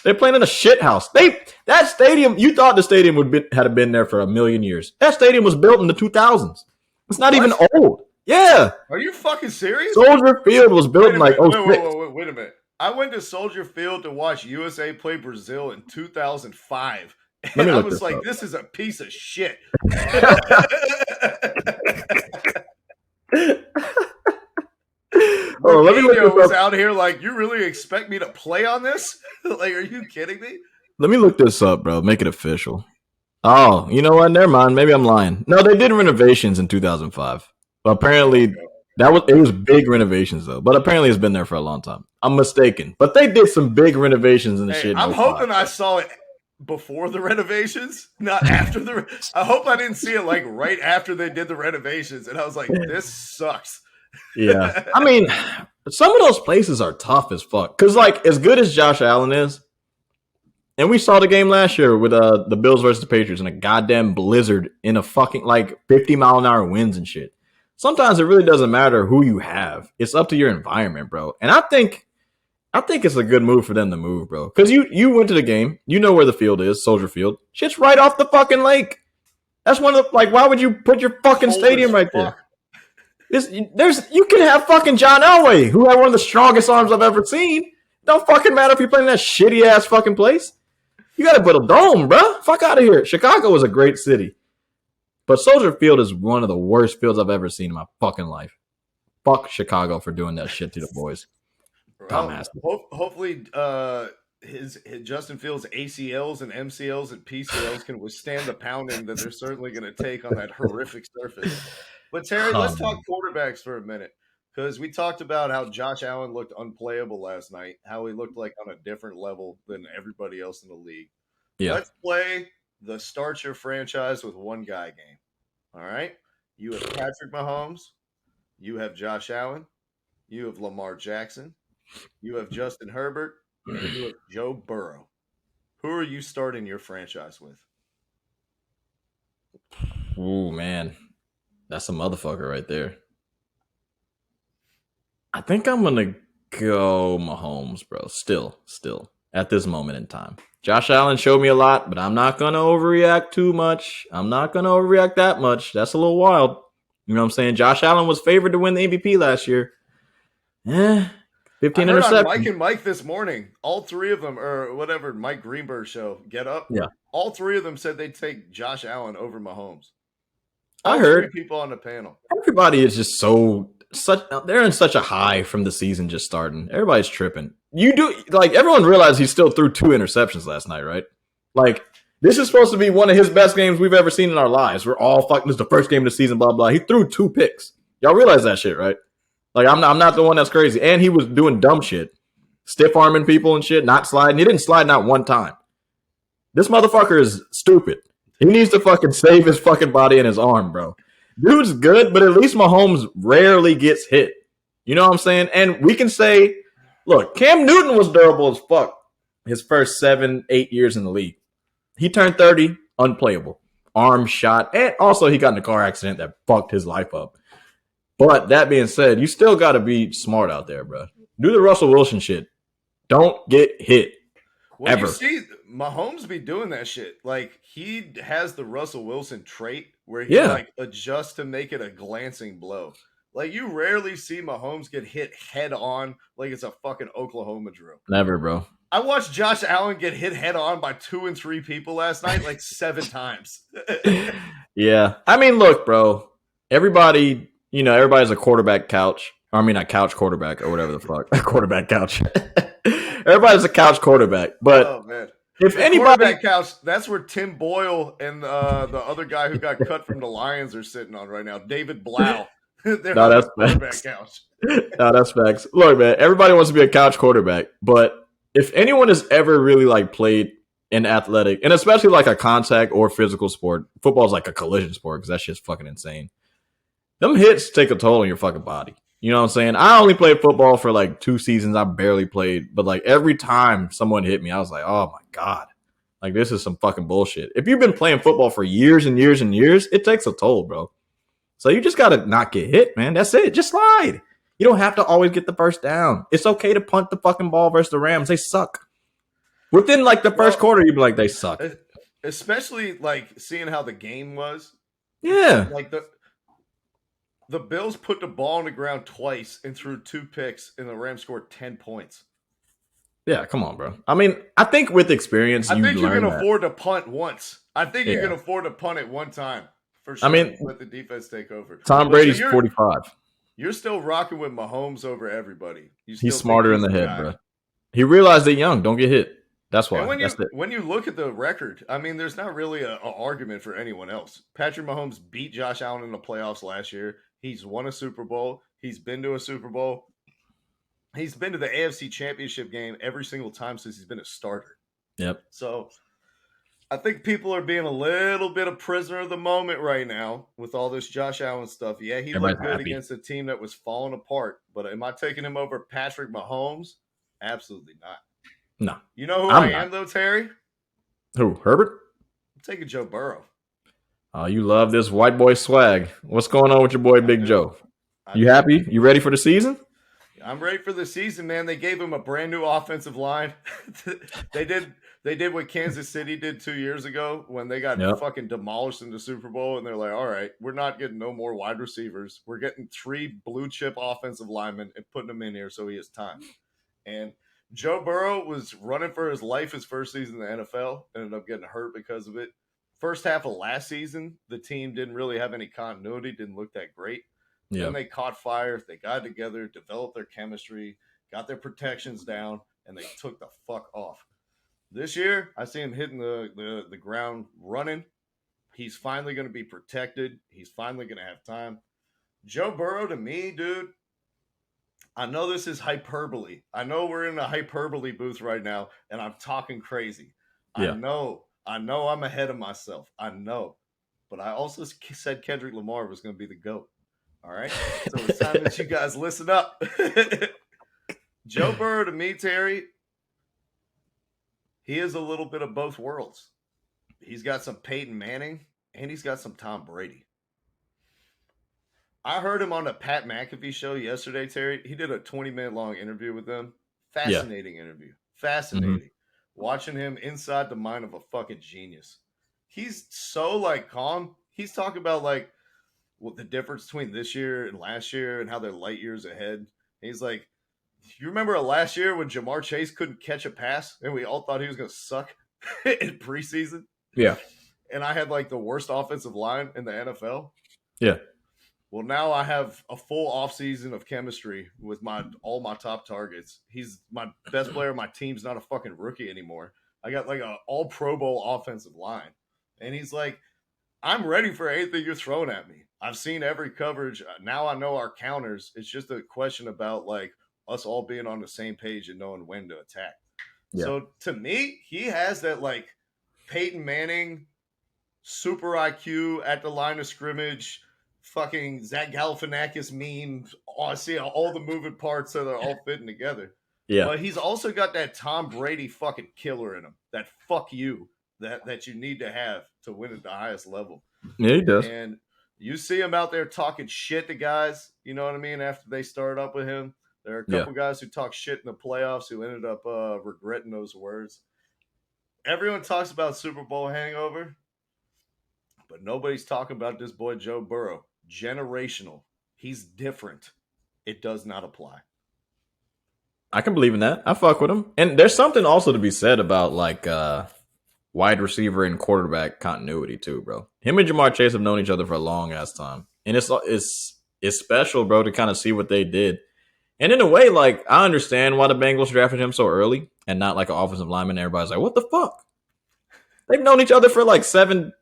They're playing in a shit house. That stadium, you thought the stadium had been there for a million years. That stadium was built in the 2000s. It's not even old. Yeah. Are you fucking serious? Soldier Field was built in wait a minute. I went to Soldier Field to watch USA play Brazil in 2005. And I was like, this is a piece of shit. Mourinho was out here like, you really expect me to play on this? Are you kidding me? Let me look this up, bro. Make it official. Oh, you know what? Never mind. Maybe I'm lying. No, they did renovations in 2005. But apparently, it was big renovations though. But apparently, it's been there for a long time. I'm mistaken. But they did some big renovations in the shit. I'm hoping I saw it before the renovations, not after I hope I didn't see it like right after they did the renovations, and I was like, this sucks. Yeah, I mean, some of those places are tough as fuck. Because like, as good as Josh Allen is. And we saw the game last year with the Bills versus the Patriots in a goddamn blizzard in a fucking like 50-mile-an-hour winds and shit. Sometimes it really doesn't matter who you have. It's up to your environment, bro. And I think it's a good move for them to move, bro. Because you went to the game. You know where the field is, Soldier Field. Shit's right off the fucking lake. That's one of the, like, why would you put your fucking stadium right there? You can have fucking John Elway, who had one of the strongest arms I've ever seen. Don't fucking matter if you're playing in that shitty ass fucking place. You got to put a dome, bro. Fuck out of here. Chicago was a great city. But Soldier Field is one of the worst fields I've ever seen in my fucking life. Fuck Chicago for doing that shit to the boys. Dumbass. Hopefully, his Justin Fields' ACLs and MCLs and PCLs can withstand the pounding that they're certainly going to take on that horrific surface. But Terry, let's talk quarterbacks for a minute. Because we talked about how Josh Allen looked unplayable last night, how he looked like on a different level than everybody else in the league. Yeah. Let's play the start your franchise with one guy game. All right? You have Patrick Mahomes. You have Josh Allen. You have Lamar Jackson. You have Justin Herbert. And you have Joe Burrow. Who are you starting your franchise with? Ooh, man. That's a motherfucker right there. I think I'm going to go Mahomes, bro. Still, at this moment in time. Josh Allen showed me a lot, but I'm not going to overreact too much. I'm not going to overreact that much. That's a little wild. You know what I'm saying? Josh Allen was favored to win the MVP last year. 15 interceptions. On Mike and Mike this morning, all three of them, or whatever, Mike Greenberg show, Get Up. Yeah. All three of them said they'd take Josh Allen over Mahomes. I heard people on the panel. Everybody is just they're in such a high from the season just starting. Everybody's tripping. Everyone realized he still threw 2 interceptions last night, right? Like, this is supposed to be one of his best games we've ever seen in our lives. We're all fucking, this is the first game of the season, blah, blah. He threw 2 picks. Y'all realize that shit, right? Like, I'm not the one that's crazy. And he was doing dumb shit. Stiff arming people and shit, not sliding. He didn't slide not one time. This motherfucker is stupid. He needs to fucking save his fucking body and his arm, bro. Dude's good, but at least Mahomes rarely gets hit. You know what I'm saying? And we can say, look, Cam Newton was durable as fuck his first 7-8 years in the league. He turned 30, unplayable. Arm shot, and also he got in a car accident that fucked his life up. But that being said, you still got to be smart out there, bro. Do the Russell Wilson shit. Don't get hit. Well, ever. You see, Mahomes be doing that shit. Like, he has the Russell Wilson trait where he adjusts to make it a glancing blow. Like, you rarely see Mahomes get hit head on like it's a fucking Oklahoma drill. Never, bro. I watched Josh Allen get hit head on by 2 and 3 people last night, like 7 times. Yeah. I mean, look, bro. Everybody's a quarterback couch. I mean, a couch quarterback or whatever the fuck. A quarterback couch. Everybody's a couch quarterback. But oh, man. If the anybody quarterback couch, that's where Tim Boyle and the other guy who got cut from the Lions are sitting on right now, David Blau. They're no, that's quarterback facts. couch. No, that's facts. Look, man, everybody wants to be a couch quarterback, but if anyone has ever really like played an athletic, and especially like a contact or physical sport, football is like a collision sport because that shit's fucking insane. Them hits take a toll on your fucking body. You know what I'm saying? I only played football for like 2 seasons. I barely played. But like every time someone hit me, I was like, oh my God. Like this is some fucking bullshit. If you've been playing football for years and years and years, it takes a toll, bro. So you just got to not get hit, man. That's it. Just slide. You don't have to always get the first down. It's okay to punt the fucking ball versus the Rams. They suck. Within like the first quarter, you'd be like, they suck. Especially like seeing how the game was. Yeah. Like the Bills put the ball on the ground twice and threw 2 picks, and the Rams scored 10 points. Yeah, come on, bro. I mean, I think with experience, I think you can afford to punt once. I think you can afford to punt it one time. For sure. I mean, let the defense take over. Tom Brady's 45. You're still rocking with Mahomes over everybody. He's smarter in the head, bro. He realized that young. Don't get hit. That's why. And That's it. when you look at the record, I mean, there's not really a argument for anyone else. Patrick Mahomes beat Josh Allen in the playoffs last year. He's won a Super Bowl. He's been to a Super Bowl. He's been to the AFC Championship game every single time since he's been a starter. Yep. So I think people are being a little bit a prisoner of the moment right now with all this Josh Allen stuff. Yeah, he looked good against a team that was falling apart. But am I taking him over Patrick Mahomes? Absolutely not. No. You know who I am, though, Terry? Who? Herbert? I'm taking Joe Burrow. Oh, you love this white boy swag. What's going on with your boy, Big Joe? You happy? You ready for the season? I'm ready for the season, man. They gave him a brand new offensive line. They did what Kansas City did 2 years ago when they got fucking demolished in the Super Bowl, and they're like, all right, we're not getting no more wide receivers. We're getting 3 blue chip offensive linemen and putting them in here so he has time. And Joe Burrow was running for his life his first season in the NFL, ended up getting hurt because of it. First half of last season, the team didn't really have any continuity, didn't look that great. Yeah. Then they caught fire. They got together, developed their chemistry, got their protections down, and they took the fuck off. This year, I see him hitting the ground running. He's finally going to be protected. He's finally going to have time. Joe Burrow, to me, dude, I know this is hyperbole. I know we're in a hyperbole booth right now, and I'm talking crazy. Yeah. I know I'm ahead of myself. I know. But I also said Kendrick Lamar was going to be the GOAT. All right? So it's time that you guys listen up. Joe Burrow, to me, Terry, he is a little bit of both worlds. He's got some Peyton Manning, and he's got some Tom Brady. I heard him on the Pat McAfee show yesterday, Terry. He did a 20-minute long interview with them. Fascinating interview. Fascinating. Mm-hmm. Watching him inside the mind of a fucking genius. He's so, calm. He's talking about, what the difference between this year and last year and how they're light years ahead. And he's like, you remember last year when Jamar Chase couldn't catch a pass and we all thought he was going to suck in preseason? Yeah. And I had, the worst offensive line in the NFL? Yeah. Well, now I have a full offseason of chemistry with all my top targets. He's my best player. My team's not a fucking rookie anymore. I got an all Pro Bowl offensive line. And he's like, I'm ready for anything you're throwing at me. I've seen every coverage. Now I know our counters. It's just a question about us all being on the same page and knowing when to attack. Yeah. So to me, he has that Peyton Manning, super IQ at the line of scrimmage, fucking Zach Galifianakis meme. I see all the moving parts so they're all fitting together. Yeah. But he's also got that Tom Brady fucking killer in him. That fuck you that you need to have to win at the highest level. Yeah, he does. And you see him out there talking shit to guys, you know what I mean, after they start up with him. There are a couple guys who talk shit in the playoffs who ended up regretting those words. Everyone talks about Super Bowl hangover, but nobody's talking about this boy Joe Burrow. Generational. He's different. It does not apply. I can believe in that. I fuck with him. And there's something also to be said about wide receiver and quarterback continuity too, bro. Him and Jamar Chase have known each other for a long ass time. And it's special, bro, to kind of see what they did. And in a way, I understand why the Bengals drafted him so early and not an offensive lineman. Everybody's like, what the fuck? They've known each other for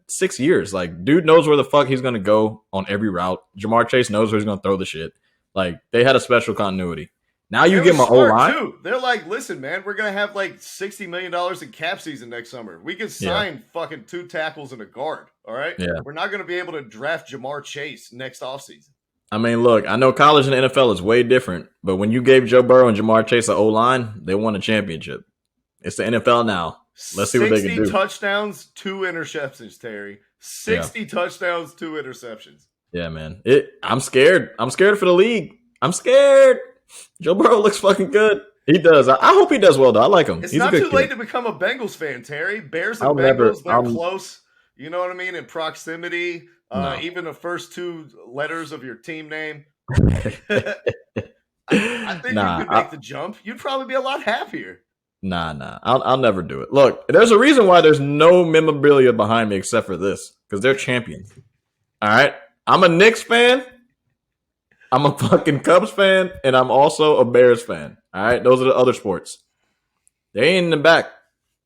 6 years. Dude knows where the fuck he's going to go on every route. Jamar Chase knows where he's going to throw the shit. They had a special continuity. Now you give him an O-line. Too. They're like, listen, man, we're going to have $60 million in cap season next summer. We can sign fucking 2 tackles and a guard. All right. Yeah. We're not going to be able to draft Jamar Chase next offseason. I mean, look, I know college and the NFL is way different, but when you gave Joe Burrow and Jamar Chase an O-line, they won a championship. It's the NFL now. Let's see what they can do. 60 touchdowns, 2 interceptions, Terry. 60 touchdowns, 2 interceptions. Yeah, man. I'm scared. I'm scared for the league. I'm scared. Joe Burrow looks fucking good. He does. I hope he does well, though. I like him. It's not too late to become a Bengals fan, Terry. Bears and Bengals, they're close. You know what I mean? In proximity. Even the first 2 letters of your team name. I think you could make the jump. You'd probably be a lot happier. Nah. I'll never do it. Look, there's a reason why there's no memorabilia behind me except for this, because they're champions. All right? I'm a Knicks fan. I'm a fucking Cubs fan, and I'm also a Bears fan. All right? Those are the other sports. They ain't in the back.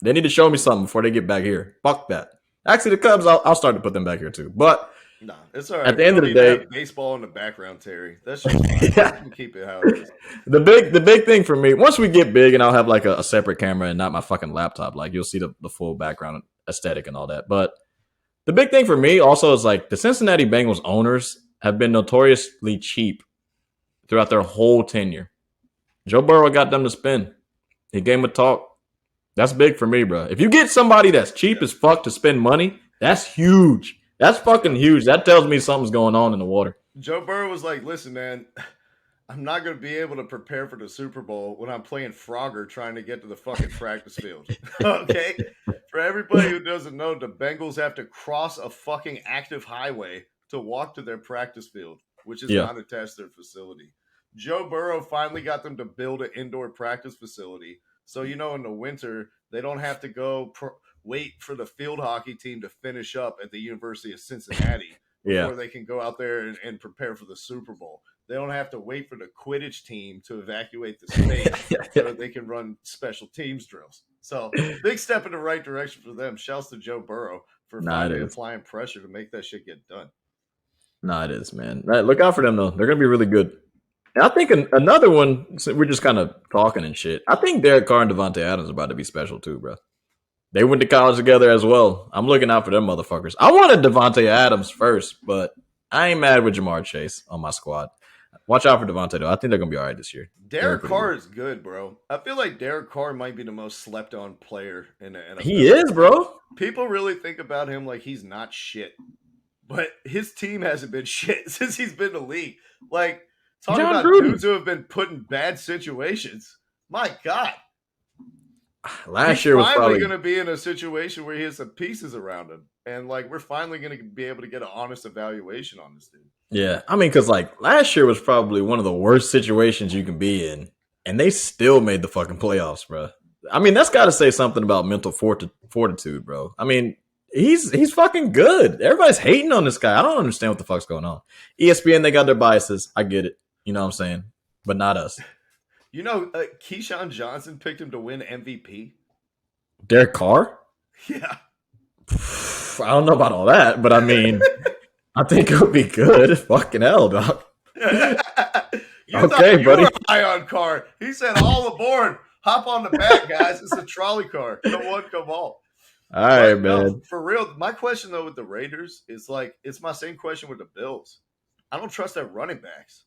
They need to show me something before they get back here. Fuck that. Actually, the Cubs, I'll start to put them back here too. But Nah, it's all right. at the We end don't of the need to day, have baseball in the background, Terry. That's just fine. We yeah, can keep it how it is. the big thing for me, once we get big and I'll have like a separate camera and not my fucking laptop, like you'll see the full background aesthetic and all that. But the big thing for me also is like the Cincinnati Bengals owners have been notoriously cheap throughout their whole tenure. Joe Burrow got them to spend. He gave them a talk. That's big for me, bro. If you get somebody that's cheap as fuck to spend money, that's huge. That's fucking huge. That tells me something's going on in the water. Joe Burrow was like, listen, man, I'm not going to be able to prepare for the Super Bowl when I'm playing Frogger trying to get to the fucking practice field. Okay? For everybody who doesn't know, the Bengals have to cross a fucking active highway to walk to their practice field, which is not attached to their facility. Joe Burrow finally got them to build an indoor practice facility. So, in the winter, they don't have to go wait for the field hockey team to finish up at the University of Cincinnati before they can go out there and prepare for the Super Bowl. They don't have to wait for the Quidditch team to evacuate the space so that they can run special teams drills. So, big step in the right direction for them. Shouts to Joe Burrow for finally applying pressure to make that shit get done. It is, man. Look out for them, though. They're going to be really good. And I think another one, so we're just kind of talking and shit. I think Derek Carr and Devontae Adams are about to be special too, bro. They went to college together as well. I'm looking out for them motherfuckers. I wanted Devontae Adams first, but I ain't mad with Jamar Chase on my squad. Watch out for Devontae, though. I think they're going to be all right this year. Derek Carr is good, bro. I feel like Derek Carr might be the most slept-on player in the NFL. He is, bro. People really think about him like he's not shit. But his team hasn't been shit since he's been in the league. Like, talking about dudes who have been put in bad situations. My God. Last year was finally going to be in a situation where he has some pieces around him. And, we're finally going to be able to get an honest evaluation on this dude. Yeah. I mean, because, last year was probably one of the worst situations you can be in. And they still made the fucking playoffs, bro. I mean, that's got to say something about mental fortitude, bro. I mean, he's fucking good. Everybody's hating on this guy. I don't understand what the fuck's going on. ESPN, they got their biases. I get it. You know what I'm saying? But not us. Keyshawn Johnson picked him to win MVP. Derek Carr? Yeah. I don't know about all that, but I mean, I think it would be good. Fucking hell, dog. Okay, buddy. High on Carr. He said, all aboard. Hop on the back, guys. It's a trolley car. Come one, come all. All right, man. No, for real, my question, though, with the Raiders is it's my same question with the Bills. I don't trust their running backs.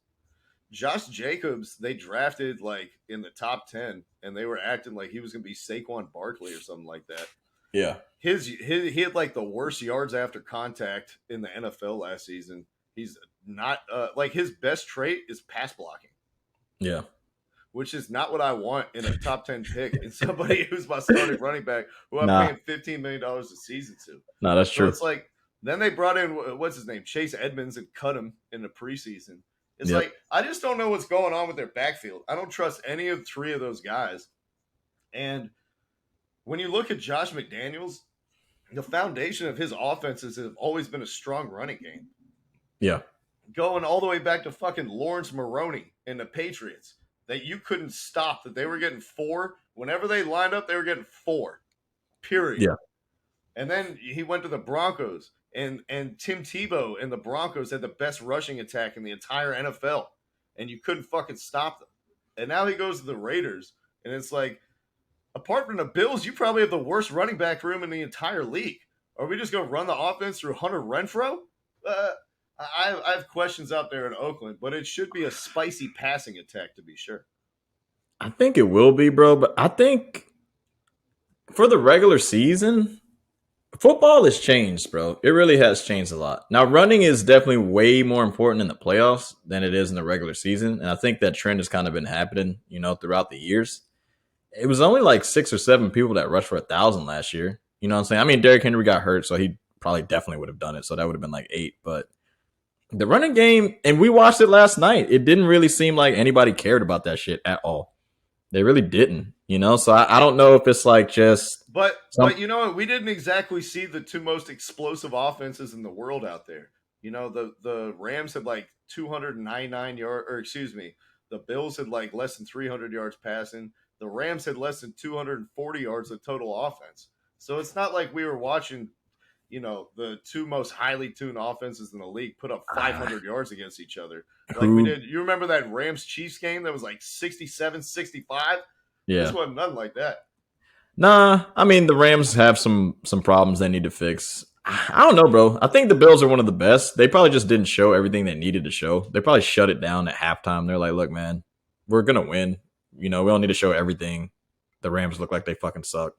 Josh Jacobs, they drafted in the top 10, and they were acting like he was going to be Saquon Barkley or something like that. Yeah. He had the worst yards after contact in the NFL last season. He's not his best trait is pass blocking. Yeah. Which is not what I want in a top 10 pick and somebody who's my starting running back who I'm paying $15 million a season to. No, that's true. It's then they brought in, what's his name, Chase Edmonds, and cut him in the preseason. It's I just don't know what's going on with their backfield. I don't trust any of three of those guys. And when you look at Josh McDaniels, the foundation of his offenses have always been a strong running game. Yeah. Going all the way back to fucking Lawrence Maroney and the Patriots. That you couldn't stop, that they were getting 4. Whenever they lined up, they were getting 4. Period. Yeah. And then he went to the Broncos, and Tim Tebow and the Broncos had the best rushing attack in the entire NFL, and you couldn't fucking stop them. And now he goes to the Raiders, and it's apart from the Bills, you probably have the worst running back room in the entire league. Are we just going to run the offense through Hunter Renfrow? I have questions out there in Oakland, but it should be a spicy passing attack to be sure. I think it will be, bro. But I think for the regular season, football has changed, bro. It really has changed a lot. Now, running is definitely way more important in the playoffs than it is in the regular season. And I think that trend has kind of been happening, throughout the years. It was only 6 or 7 people that rushed for 1,000 last year. You know what I'm saying? I mean, Derrick Henry got hurt, so he probably definitely would have done it. So that would have been 8. But the running game, and we watched it last night, it didn't really seem like anybody cared about that shit at all. They really didn't, So I don't know if it's just. But we didn't exactly see the 2 most explosive offenses in the world out there. The Rams had 299 yards, or excuse me, the Bills had less than 300 yards passing. the Rams had less than 240 yards of total offense. So it's not like we were watching, the two most highly tuned offenses in the league put up 500 yards against each other. Like we did. You remember that Rams Chiefs game that was like 67-65? Yeah. This wasn't nothing like that. Nah, I mean, the Rams have some problems they need to fix. I don't know, bro. I think the Bills are one of the best. They probably just didn't show everything they needed to show. They probably shut it down at halftime. They're like, look, man, we're going to win. We don't need to show everything. The Rams look like they fucking suck.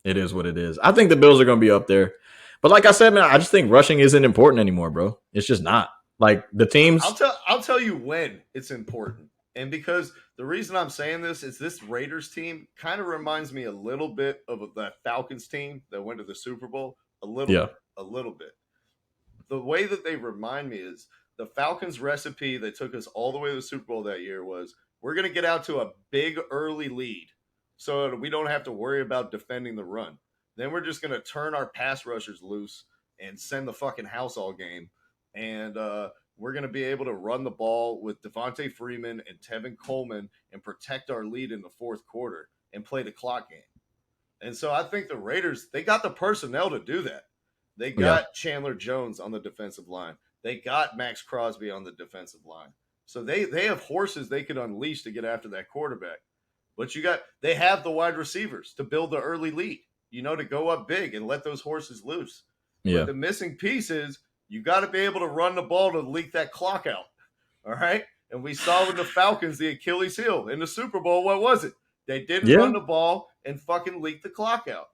It is what it is. I think the Bills are going to be up there. But like I said, man, I just think rushing isn't important anymore, bro. It's just not. Like the teams. I'll tell you when it's important. And because the reason I'm saying this is this Raiders team kind of reminds me a little bit of that Falcons team that went to the Super Bowl. A little bit. The way that they remind me is the Falcons recipe that took us all the way to the Super Bowl that year was we're going to get out to a big early lead so that we don't have to worry about defending the run. Then we're just going to turn our pass rushers loose and send the fucking house all game. And we're going to be able to run the ball with Devontae Freeman and Tevin Coleman and protect our lead in the fourth quarter and play the clock game. And so I think the Raiders, they got the personnel to do that. They got Chandler Jones on the defensive line. They got Max Crosby on the defensive line. So they have horses they could unleash to get after that quarterback. But they have the wide receivers to build the early lead, to go up big and let those horses loose. Yeah. But the missing piece is you got to be able to run the ball to leak that clock out. All right? And we saw with the Falcons the Achilles heel in the Super Bowl. What was it? They didn't run the ball and fucking leak the clock out.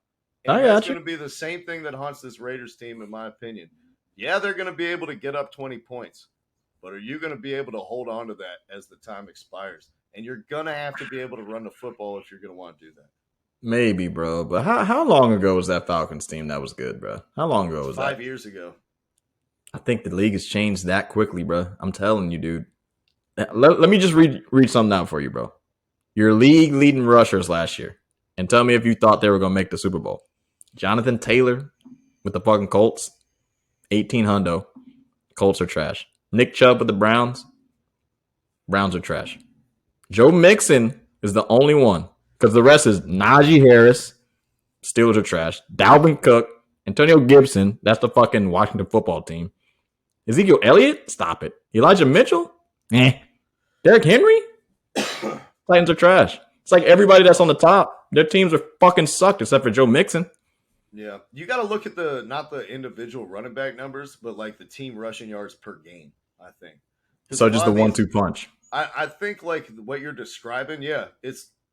And that's going to be the same thing that haunts this Raiders team, in my opinion. Yeah, they're going to be able to get up 20 points. But are you going to be able to hold on to that as the time expires? And you're going to have to be able to run the football if you're going to want to do that. Maybe, bro. But how long ago was that Falcons team that was good, bro? How long ago was that? 5 years ago. I think the league has changed that quickly, bro. I'm telling you, dude. Let me just read something out for you, bro. Your league leading rushers last year. And tell me if you thought they were going to make the Super Bowl. Jonathan Taylor with the fucking Colts. 18 hundo. Colts are trash. Nick Chubb with the Browns. Browns are trash. Joe Mixon is the only one. Because the rest is Najee Harris. Steelers are trash. Dalvin Cook. Antonio Gibson. That's the fucking Washington football team. Ezekiel Elliott? Stop it. Elijah Mitchell? Derrick Henry? Titans are trash. It's like everybody that's on the top, their teams are fucking sucked except for Joe Mixon. Yeah. You got to look at not the individual running back numbers, but like the team rushing yards per game, I think. So just the 1-2 punch. I think like what you're describing,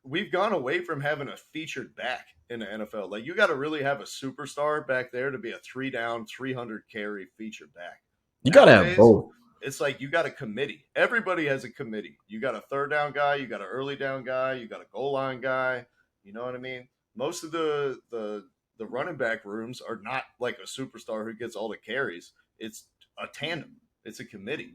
we've gone away from having a featured back in the NFL. Like you got to really have a superstar back there to be a 3-down, 300 carry featured back. You got to have both. It's like you got a committee. Everybody has a committee. You got a third down guy. You got an early down guy. You got a goal line guy. You know what I mean? Most of the running back rooms are not like a superstar who gets all the carries. It's a tandem. It's a committee.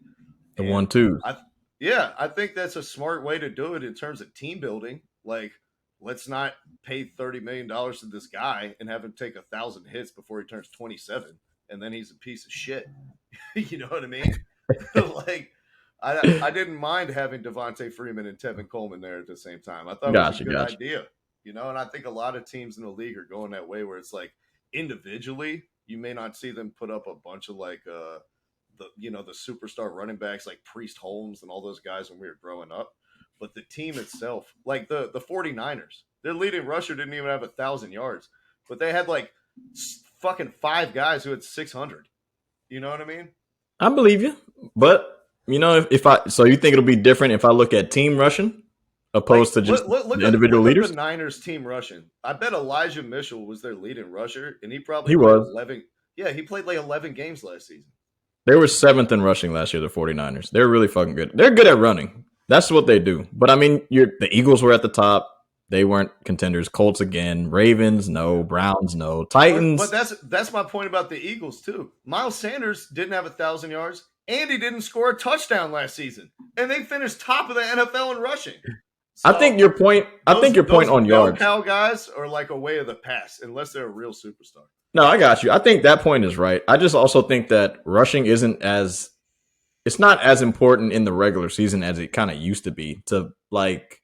The 1-2. I think that's a smart way to do it in terms of team building. Like, let's not pay $30 million to this guy and have him take 1,000 hits before he turns 27, and then he's a piece of shit. You know what I mean? Like, I didn't mind having Devontae Freeman and Tevin Coleman there at the same time. I thought it was a good idea, and I think a lot of teams in the league are going that way where it's like individually, you may not see them put up a bunch of like the superstar running backs like Priest Holmes and all those guys when we were growing up, but the team itself, like the 49ers, their leading rusher didn't even have 1,000 yards, but they had like fucking 5 guys who had 600. You know what I mean? I believe you, but so you think it'll be different if I look at team rushing opposed to just look individual leaders? At the Niners team rushing. I bet Elijah Mitchell was their leading rusher, and he played 11. Yeah, he played like 11 games last season. They were 7th in rushing last year, the 49ers. They're really fucking good. They're good at running. That's what they do. But I mean, the Eagles were at the top. They weren't contenders. Colts again. Ravens, no. Browns, no. Titans. But that's my point about the Eagles, too. Miles Sanders didn't have 1,000 yards, and he didn't score a touchdown last season. And they finished top of the NFL in rushing. So I think your point on yards. Those guys are like a way of the past, unless they're a real superstar. No, I got you. I think that point is right. I just also think that rushing it's not as important in the regular season as it kind of used to be to like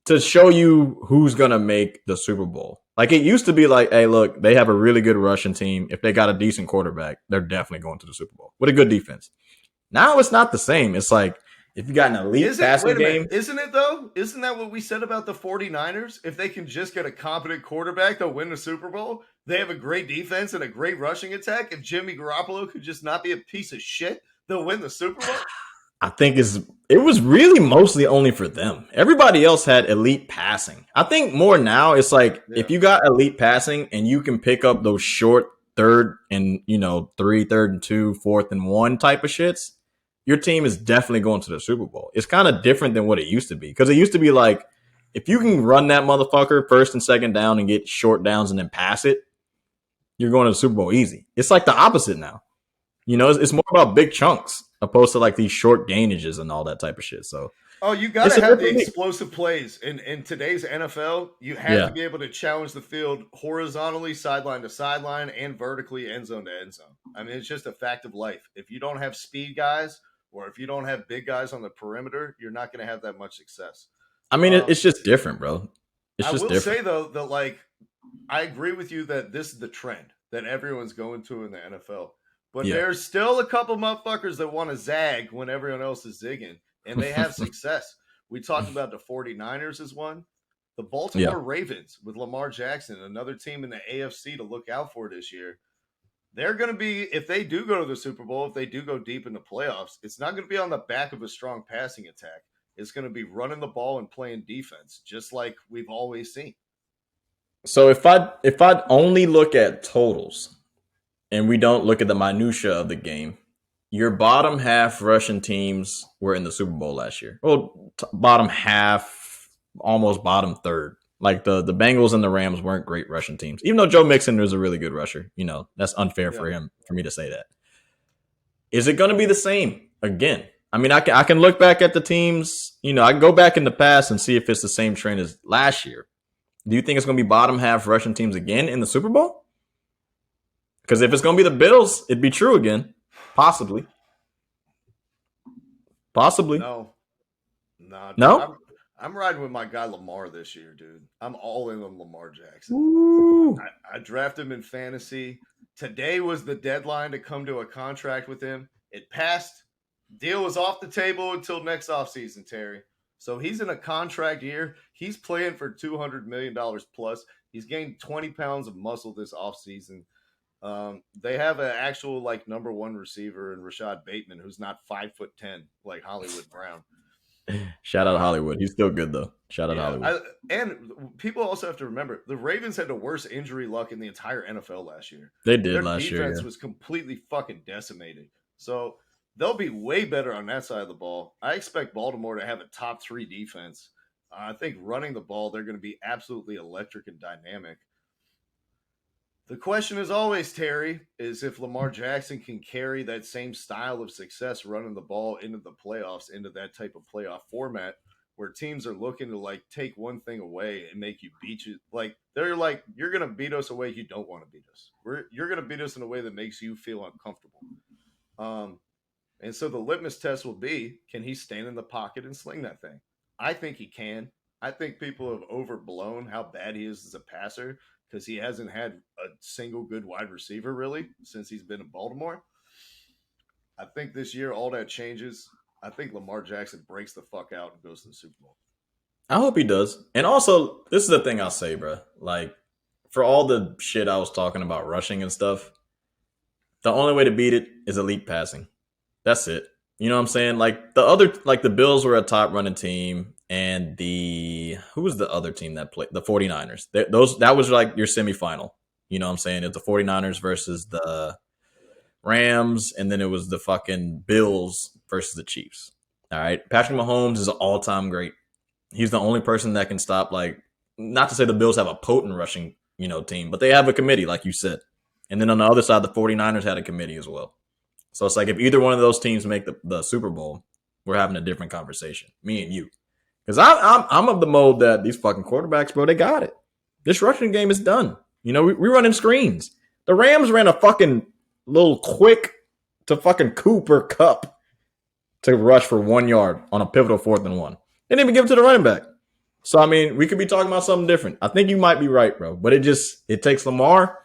to show you who's gonna make the Super Bowl. Like it used to be like, hey, look, they have a really good rushing team. If they got a decent quarterback, they're definitely going to the Super Bowl with a good defense. Now it's not the same. It's like if you got an elite passing game. Isn't it though? Isn't that what we said about the 49ers? If they can just get a competent quarterback, they'll win the Super Bowl. They have a great defense and a great rushing attack. If Jimmy Garoppolo could just not be a piece of shit, they'll win the Super Bowl. I think it was really mostly only for them. Everybody else had elite passing. I think more now it's like if you got elite passing and you can pick up those short third and 3, 3rd and 2, 4th and 1 type of shits, your team is definitely going to the Super Bowl. It's kind of different than what it used to be because it used to be like if you can run that motherfucker 1st and 2nd down and get short downs and then pass it, you're going to the Super Bowl easy. It's like the opposite now. It's more about big chunks opposed to like these short gainages and all that type of shit. So, you got to have the explosive plays in today's NFL. You have to be able to challenge the field horizontally, sideline to sideline, and vertically end zone to end zone. I mean, it's just a fact of life. If you don't have speed guys or if you don't have big guys on the perimeter, you're not going to have that much success. I mean, it's just different, bro. I will say though that like I agree with you that this is the trend that everyone's going to in the NFL. But there's still a couple motherfuckers that want to zag when everyone else is zigging, and they have success. We talked about the 49ers as one. The Baltimore Ravens with Lamar Jackson, another team in the AFC to look out for this year. They're going to be, if they do go to the Super Bowl, if they do go deep in the playoffs, it's not going to be on the back of a strong passing attack. It's going to be running the ball and playing defense, just like we've always seen. So if I'd only look at totals, and we don't look at the minutia of the game, your bottom half Russian teams were in the Super Bowl last year. Well, bottom half, almost bottom third. Like the Bengals and the Rams weren't great Russian teams. Even though Joe Mixon is a really good rusher. That's unfair for me to say that. Is it going to be the same again? I mean, I can look back at the teams. I can go back in the past and see if it's the same trend as last year. Do you think it's going to be bottom half Russian teams again in the Super Bowl? Because if it's going to be the Bills, it'd be true again. Possibly. No. I'm riding with my guy Lamar this year, dude. I'm all in on Lamar Jackson. I drafted him in fantasy. Today was the deadline to come to a contract with him. It passed. Deal was off the table until next offseason, Terry. So he's in a contract year. He's playing for $200 million plus. He's gained 20 pounds of muscle this offseason. They have an actual like number one receiver in Rashad Bateman, who's not 5'10" like Hollywood Brown. Shout out Hollywood. He's still good though. Shout out Hollywood. And people also have to remember the Ravens had the worst injury luck in the entire NFL last year. They did last year. Their defense was completely fucking decimated. So they'll be way better on that side of the ball. I expect Baltimore to have a top 3 defense. I think running the ball, they're going to be absolutely electric and dynamic. The question is always, Terry, is if Lamar Jackson can carry that same style of success running the ball into the playoffs, into that type of playoff format where teams are looking to like take one thing away and make you beat you. Like they're like, you're going to beat us a way you don't want to beat us. You're going to beat us in a way that makes you feel uncomfortable. And so the litmus test will be, can he stand in the pocket and sling that thing? I think he can. I think people have overblown how bad he is as a passer because he hasn't had a single good wide receiver really since he's been in Baltimore. I think this year all that changes. I think Lamar Jackson breaks the fuck out and goes to the Super Bowl. I hope he does. And also, this is the thing I'll say, bro. Like, for all the shit I was talking about rushing and stuff, the only way to beat it is elite passing. That's it. You know what I'm saying? Like the Bills were a top running team, and who was the other team that played? The 49ers. That was like your semifinal. You know what I'm saying? It's the 49ers versus the Rams, and then it was the fucking Bills versus the Chiefs. All right. Patrick Mahomes is an all-time great. He's the only person that can stop, like, not to say the Bills have a potent rushing, team, but they have a committee, like you said. And then on the other side, the 49ers had a committee as well. So it's like if either one of those teams make the Super Bowl, we're having a different conversation, me and you. Because I'm of the mode that these fucking quarterbacks, bro, they got it. This rushing game is done. We running screens. The Rams ran a fucking little quick to fucking Cooper Cup to rush for 1 yard on a pivotal 4th and 1. They didn't even give it to the running back. So I mean, we could be talking about something different. I think you might be right, bro. But it takes Lamar,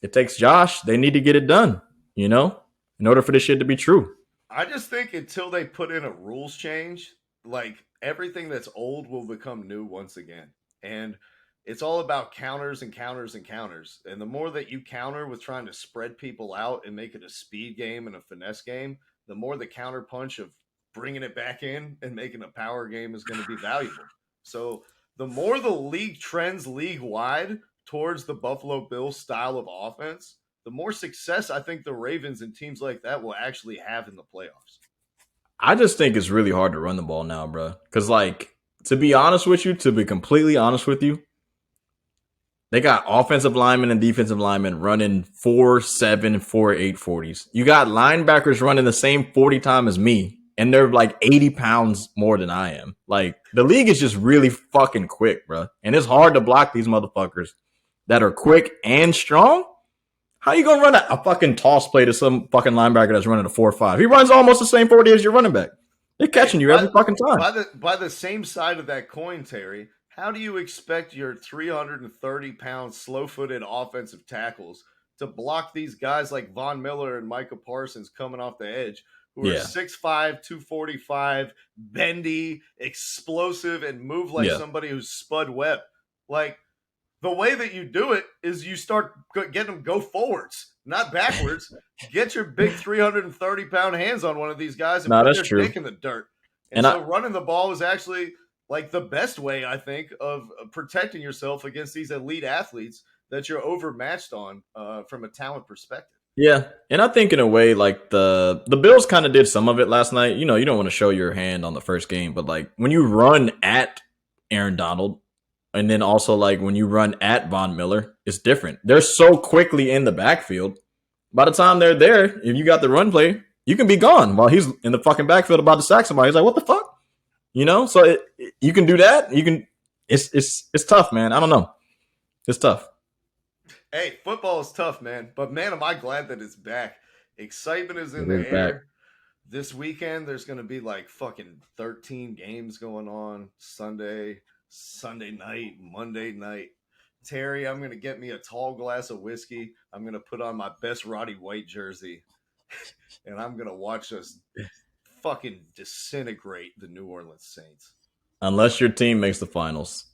it takes Josh. They need to get it done, you know, in order for this shit to be true. I just think until they put in a rules change, like everything that's old will become new once again. And it's all about counters and counters and counters. And the more that you counter with trying to spread people out and make it a speed game and a finesse game, the more the counter punch of bringing it back in and making a power game is going to be valuable. So the more the league trends league wide towards the Buffalo Bills style of offense, the more success I think the Ravens and teams like that will actually have in the playoffs. I just think it's really hard to run the ball now, bro. Because, like, to be honest with you, to be completely honest with you, they got offensive linemen and defensive linemen running 4.7, 4.8 40s. You got linebackers running the same 40 time as me, and they're like 80 pounds more than I am. Like, the league is just really fucking quick, bro. And it's hard to block these motherfuckers that are quick and strong. How you gonna run a fucking toss play to some fucking linebacker that's running a 4.5? He runs almost the same 40 as your running back. They're catching you every fucking time. By the same side of that coin, Terry, how do you expect your 330-pound, slow-footed offensive tackles to block these guys like Von Miller and Micah Parsons coming off the edge, who are 6'5", 245, bendy, explosive, and move like somebody who's Spud Webb? Like, the way that you do it is you start getting them go forwards, not backwards. Get your big 330-pound hands on one of these guys and put their dick in the dirt. And so running the ball is actually like the best way, I think, of protecting yourself against these elite athletes that you're overmatched on from a talent perspective. Yeah, and I think in a way, like the Bills kind of did some of it last night. You know, you don't want to show your hand on the first game, but like when you run at Aaron Donald, and then also like when you run at Von Miller, it's different. They're so quickly in the backfield. By the time they're there, if you got the run play, you can be gone while he's in the fucking backfield about to sack somebody. He's like, what the fuck? You know? So you can do that. You can. It's tough, man. I don't know. It's tough. Hey, football is tough, man. But man, am I glad that it's back. Excitement is in the air. Back. This weekend, there's going to be like fucking 13 games going on. Sunday night, Monday night. Terry, I'm going to get me a tall glass of whiskey. I'm going to put on my best Roddy White jersey. And I'm going to watch us fucking disintegrate the New Orleans Saints. Unless your team makes the finals.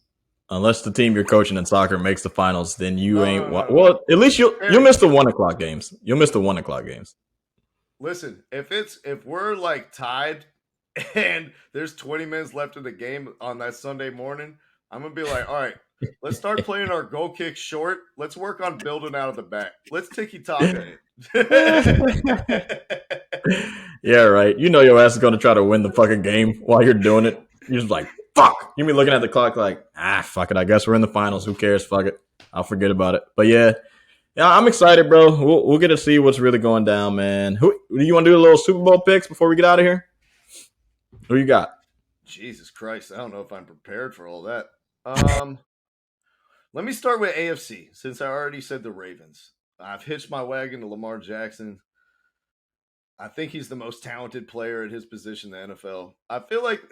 Unless the team you're coaching in soccer makes the finals, then you ain't. Well, at least you'll miss the 1 o'clock games. You'll miss the 1 o'clock games. Listen, if we're like tied and there's 20 minutes left of the game on that Sunday morning, I'm gonna be like, all right, let's start playing our goal kick short. Let's work on building out of the back. Let's tiki-taka it. Yeah, right. You know your ass is gonna try to win the fucking game while you're doing it. You're just like, fuck. You be looking at the clock like, fuck it. I guess we're in the finals. Who cares? Fuck it. I'll forget about it. But yeah, I'm excited, bro. We'll get to see what's really going down, man. Who do you want to do a little Super Bowl picks before we get out of here? Who you got? Jesus Christ, I don't know if I'm prepared for all that. Let me start with AFC, since I already said the Ravens. I've hitched my wagon to Lamar Jackson. I think he's the most talented player at his position in the NFL. I feel like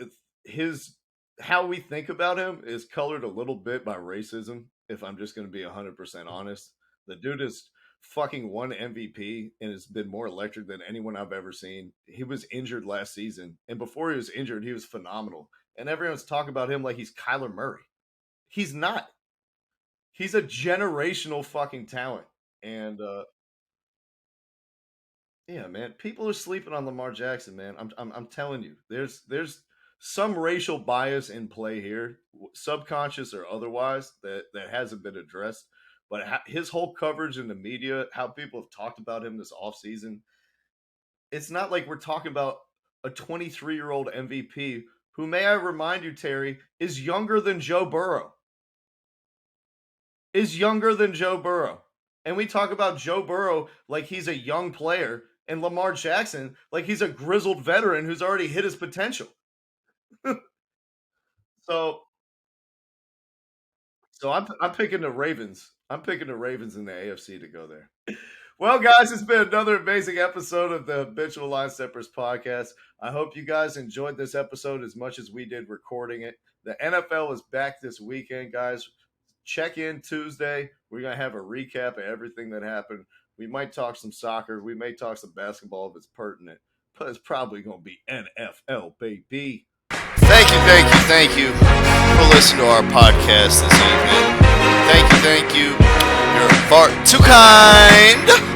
how we think about him is colored a little bit by racism, if I'm just going to be 100% honest. The dude is fucking won MVP and has been more electric than anyone I've ever seen. He was injured last season, and before he was injured, he was phenomenal. And everyone's talking about him like he's Kyler Murray. He's not. He's a generational fucking talent. And yeah, man, people are sleeping on Lamar Jackson, man. I'm telling you, there's some racial bias in play here, subconscious or otherwise, that hasn't been addressed. But his whole coverage in the media, how people have talked about him this offseason, it's not like we're talking about a 23-year-old MVP who, may I remind you, Terry, is younger than Joe Burrow. And we talk about Joe Burrow like he's a young player, and Lamar Jackson like he's a grizzled veteran who's already hit his potential. So I'm picking the Ravens. I'm picking the Ravens in the AFC to go there. Well, guys, it's been another amazing episode of the Habitual Line Steppers podcast. I hope you guys enjoyed this episode as much as we did recording it. The NFL is back this weekend, guys. Check in Tuesday. We're going to have a recap of everything that happened. We might talk some soccer. We may talk some basketball if it's pertinent. But it's probably going to be NFL, baby. Thank you for listening to our podcast this evening. Thank you. You're far too kind.